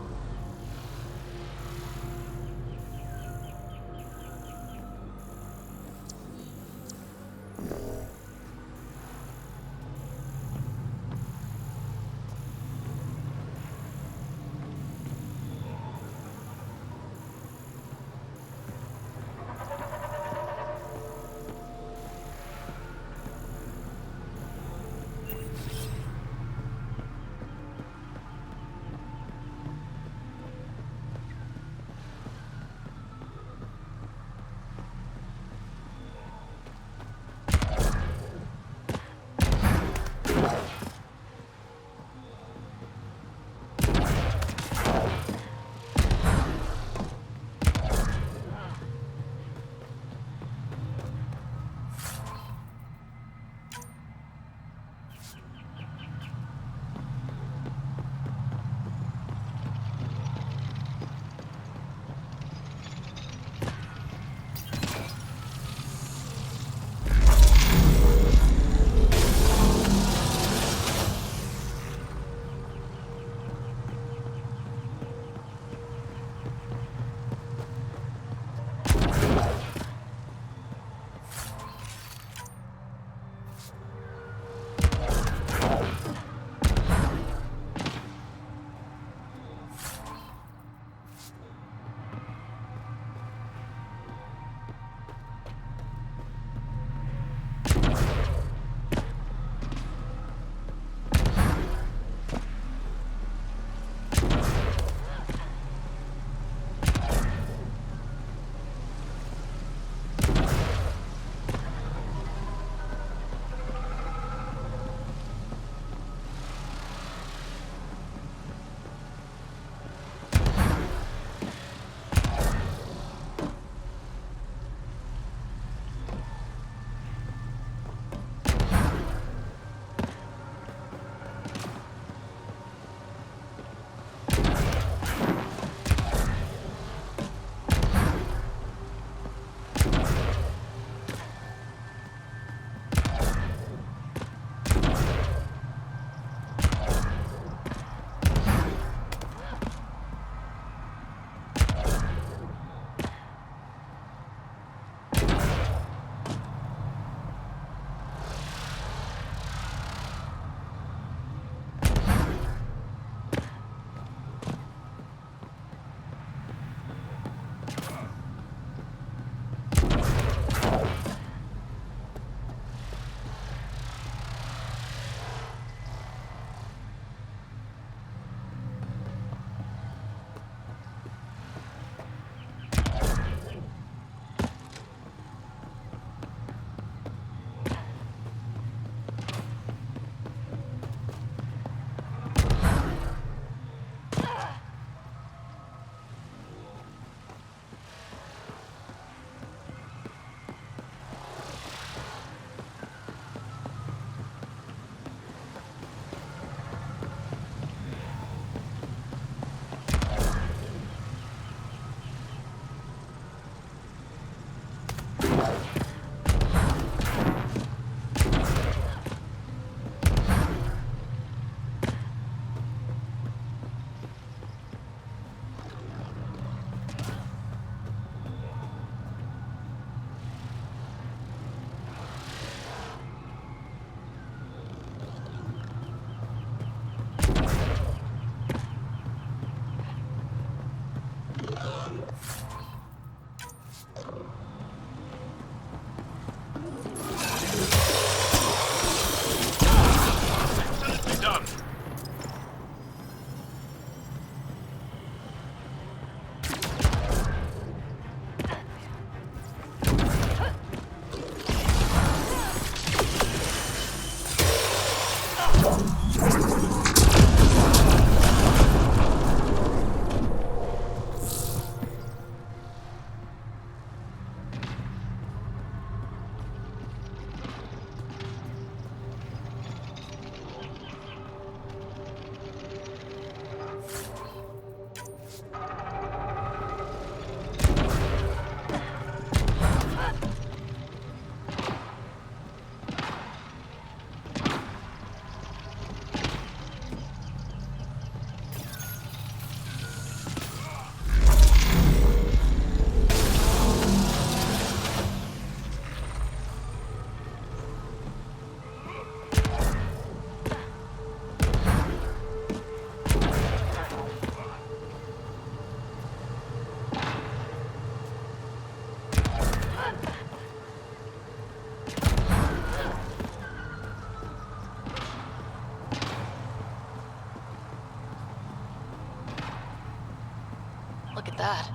that.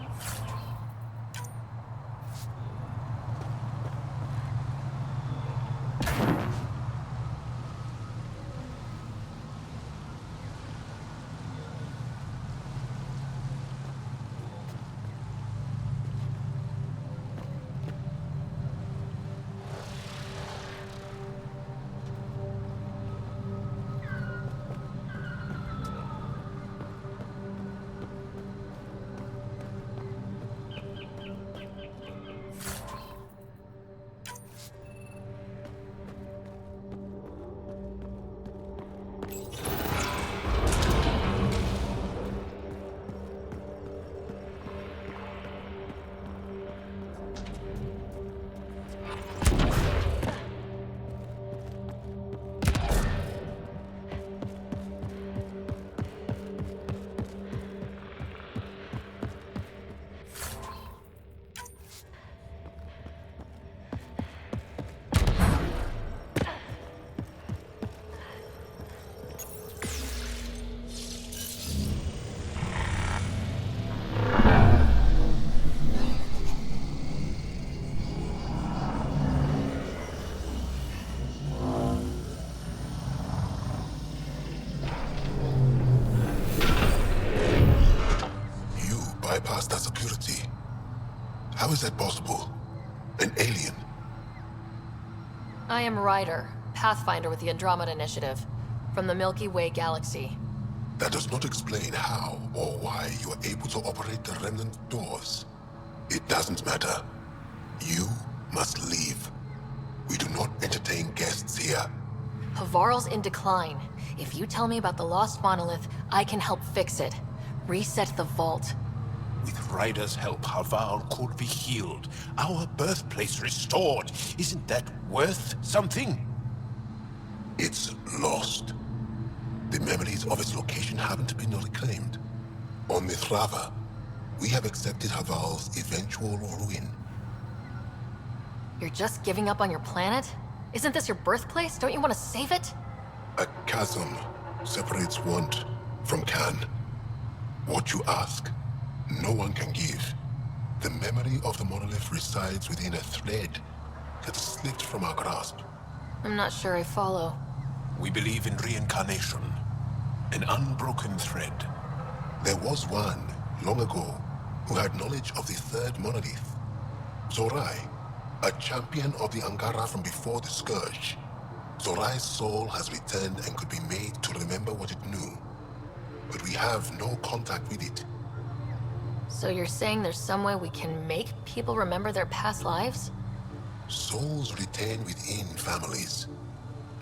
Bypass that security. How is that possible? An alien? I am Ryder, Pathfinder with the Andromeda Initiative, from the Milky Way galaxy. That does not explain how or why you are able to operate the remnant doors. It doesn't matter. You must leave. We do not entertain guests here. Havarl's in decline. If you tell me about the lost monolith, I can help fix it. Reset the vault. With Ryder's help, Havarl could be healed. Our birthplace restored. Isn't that worth something? It's lost. The memories of its location haven't been reclaimed. On Mithrava, we have accepted Havarl's eventual ruin. You're just giving up on your planet? Isn't this your birthplace? Don't you want to save it? A chasm separates want from can. What you ask, no one can give. The memory of the monolith resides within a thread that slipped from our grasp. I'm not sure I follow. We believe in reincarnation. An unbroken thread. There was one, long ago, who had knowledge of the third monolith. Zorai, a champion of the Angara from before the Scourge. Zorai's soul has returned and could be made to remember what it knew. But we have no contact with it. So you're saying there's some way we can make people remember their past lives? Souls retain within families.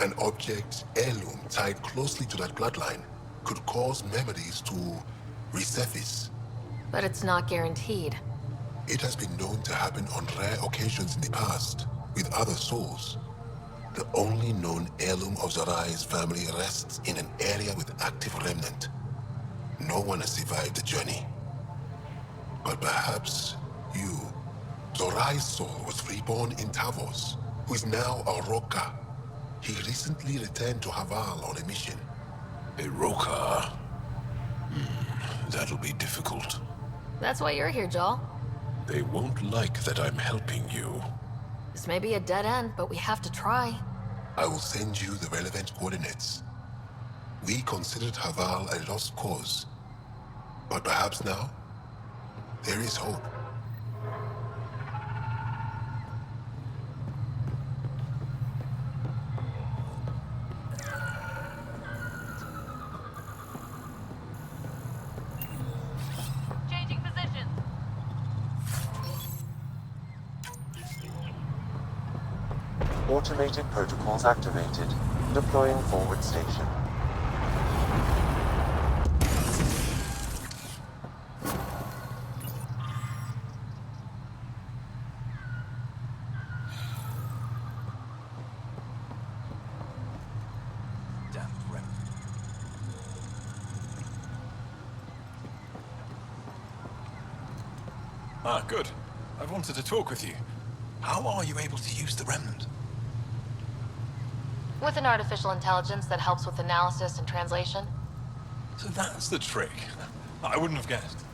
An object, heirloom, tied closely to that bloodline could cause memories to resurface. But it's not guaranteed. It has been known to happen on rare occasions in the past, with other souls. The only known heirloom of Zorai's family rests in an area with active remnant. No one has survived the journey. But perhaps you. Zorai's soul was reborn in Tavos, who is now a Roka. He recently returned to Havarl on a mission. A Roka? That'll be difficult. That's why you're here, Jal. They won't like that I'm helping you. This may be a dead end, but we have to try. I will send you the relevant coordinates. We considered Havarl a lost cause. But perhaps now, there is hope. Changing positions. Automated protocols activated. Deploying forward station. Ah, good. I wanted to talk with you. How are you able to use the remnant? With an artificial intelligence that helps with analysis and translation. So that's the trick. I wouldn't have guessed.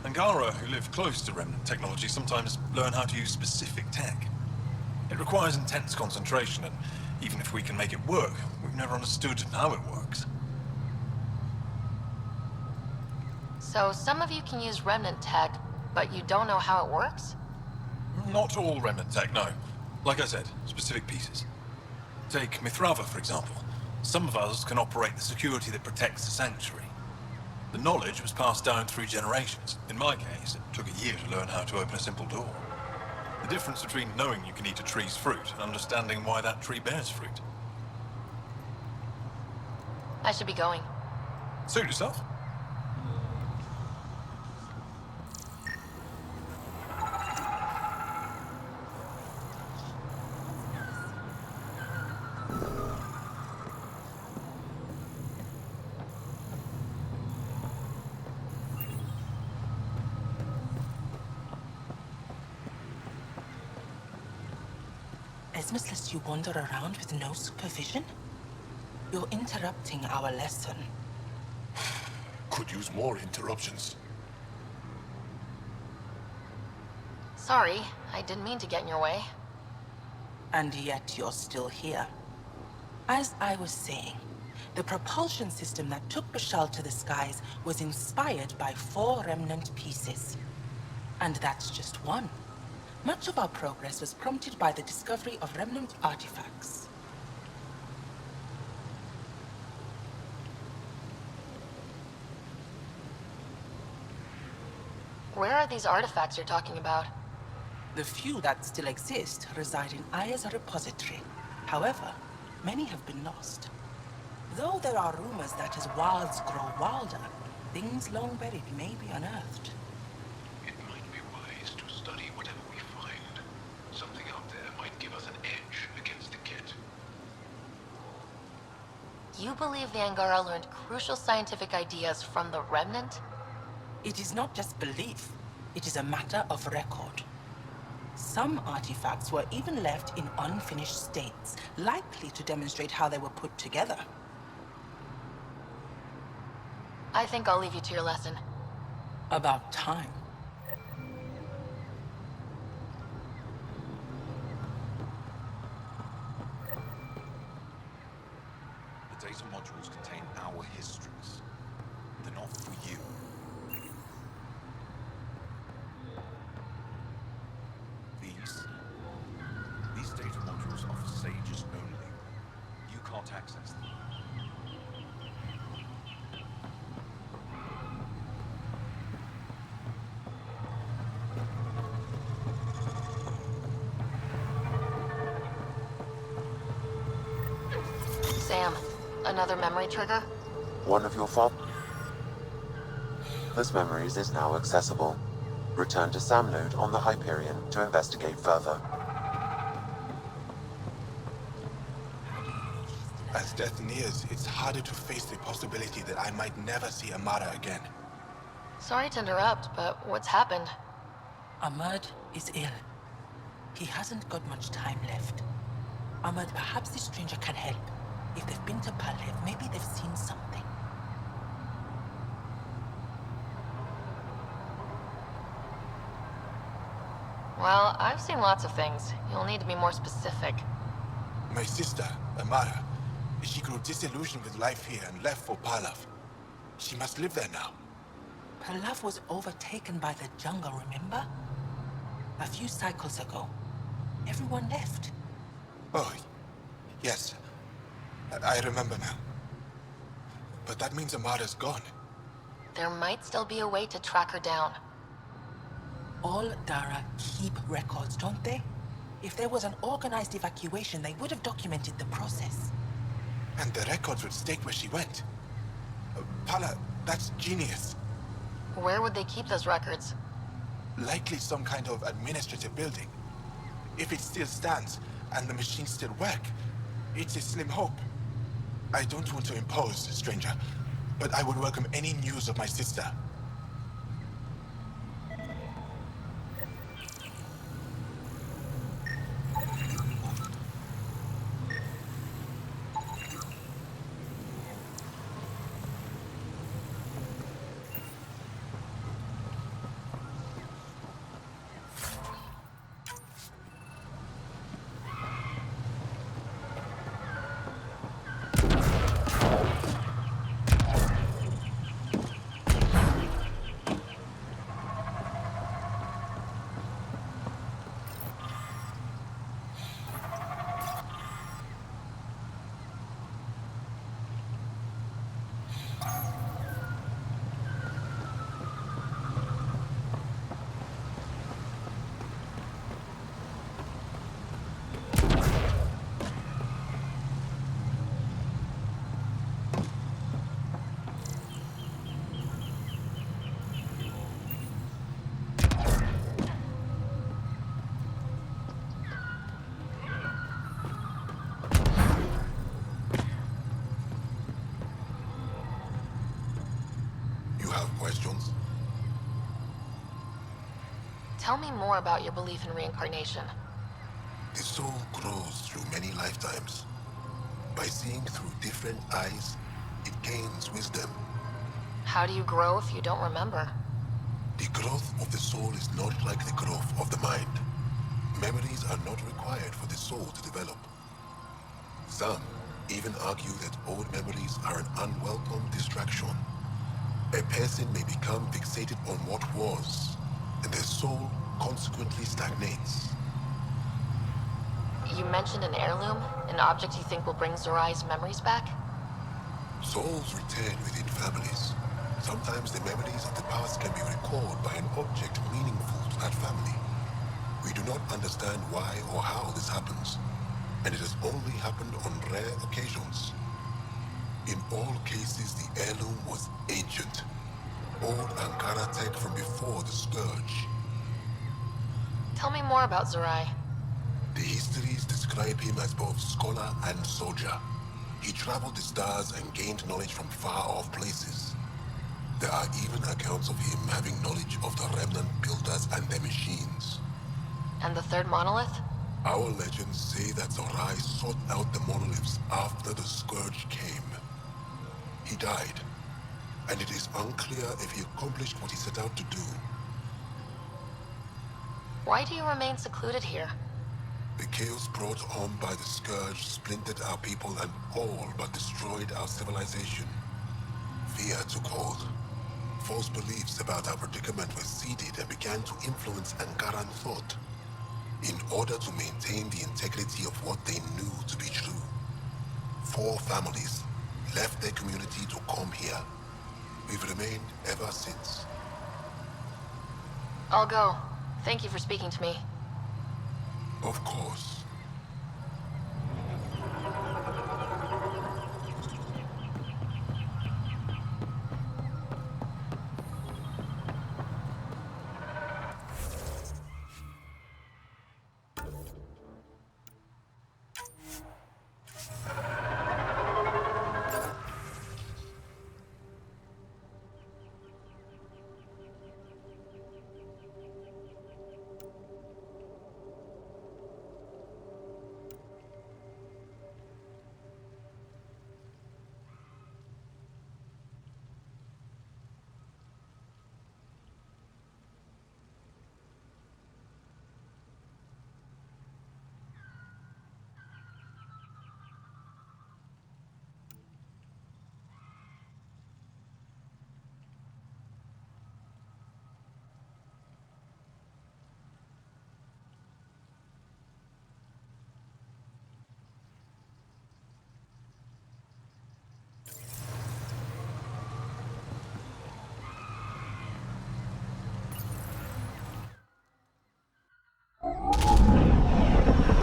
Angara who live close to remnant technology sometimes learn how to use specific tech. It requires intense concentration, and even if we can make it work, we've never understood how it works. So some of you can use remnant tech, but you don't know how it works? Not all remnant tech, no. Like I said, specific pieces. Take Mithrava, for example. Some of us can operate the security that protects the sanctuary. The knowledge was passed down through generations. In my case, it took a year to learn how to open a simple door. The difference between knowing you can eat a tree's fruit and understanding why that tree bears fruit. I should be going. Suit yourself. Esmus lets you wander around with no supervision? You're interrupting our lesson. Could use more interruptions. Sorry, I didn't mean to get in your way. And yet you're still here. As I was saying, the propulsion system that took Bashal to the skies was inspired by 4 remnant pieces. And that's just one. Much of our progress was prompted by the discovery of remnant artifacts. Where are these artifacts you're talking about? The few that still exist reside in Aya's repository. However, many have been lost. Though there are rumors that as wilds grow wilder, things long buried may be unearthed. It might be wise to study whatever we find. Something out there might give us an edge against the kit. You believe the Angara learned crucial scientific ideas from the Remnant? It is not just belief, it is a matter of record. Some artifacts were even left in unfinished states, likely to demonstrate how they were put together. I think I'll leave you to your lesson. About time. The data modules contain our histories. They're not for you. These data modules are for sages only. You can't access them. Sam, another memory trigger? One of your This memories is now accessible. Return to Sam node on the Hyperion to investigate further. As death nears, it's harder to face the possibility that I might never see Amara again. Sorry to interrupt, but what's happened? Ahmed is ill. He hasn't got much time left. Ahmed, perhaps this stranger can help. If they've been to Palev, maybe they've seen something. Well, I've seen lots of things. You'll need to be more specific. My sister, Amara, she grew disillusioned with life here and left for Palav. She must live there now. Palav was overtaken by the jungle, remember? A few cycles ago. Everyone left. Oh, yes. I remember now. But that means Amara's gone. There might still be a way to track her down. All Dara keep records, don't they? If there was an organized evacuation, they would have documented the process. And the records would state where she went. Pala, that's genius. Where would they keep those records? Likely some kind of administrative building. If it still stands, and the machines still work, it's a slim hope. I don't want to impose, stranger, but I would welcome any news of my sister. Tell me more about your belief in reincarnation. The soul grows through many lifetimes. By seeing through different eyes, it gains wisdom. How do you grow if you don't remember? The growth of the soul is not like the growth of the mind. Memories are not required for the soul to develop. Some even argue that old memories are an unwelcome distraction. A person may become fixated on what was, and their soul consequently stagnates. You mentioned an heirloom, an object you think will bring Zorai's memories back? Souls return within families. Sometimes the memories of the past can be recalled by an object meaningful to that family. We do not understand why or how this happens, and it has only happened on rare occasions. In all cases, the heirloom was ancient. Old Ankara tech from before the Scourge. Tell me more about Zorai. The histories describe him as both scholar and soldier. He traveled the stars and gained knowledge from far-off places. There are even accounts of him having knowledge of the remnant builders and their machines. And the third monolith? Our legends say that Zorai sought out the monoliths after the Scourge came. He died, and it is unclear if he accomplished what he set out to do. Why do you remain secluded here? The chaos brought on by the Scourge splintered our people and all but destroyed our civilization. Fear took hold. False beliefs about our predicament were seeded and began to influence Ankaran thought, in order to maintain the integrity of what they knew to be true. 4 families left their community to come here. We've remained ever since. I'll go. Thank you for speaking to me. Of course.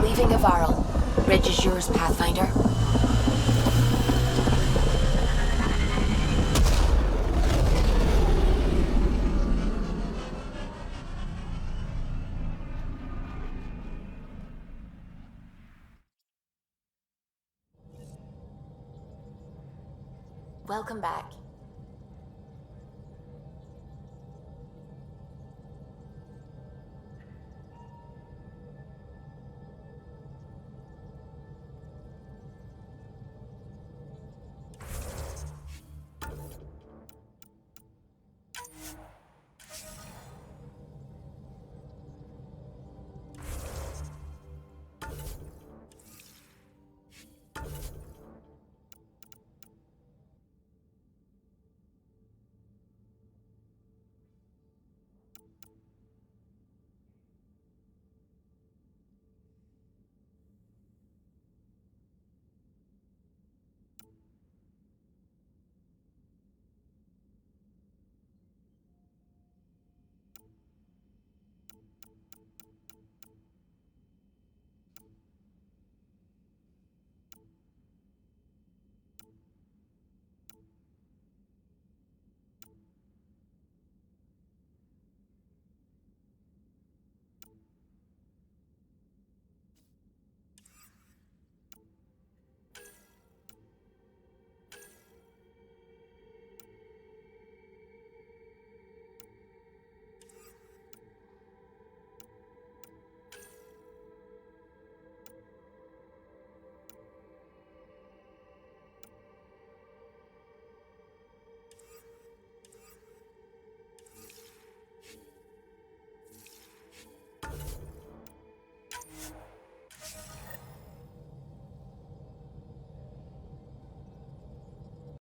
Leaving Overhaul. Bridge is yours, Pathfinder. Welcome back.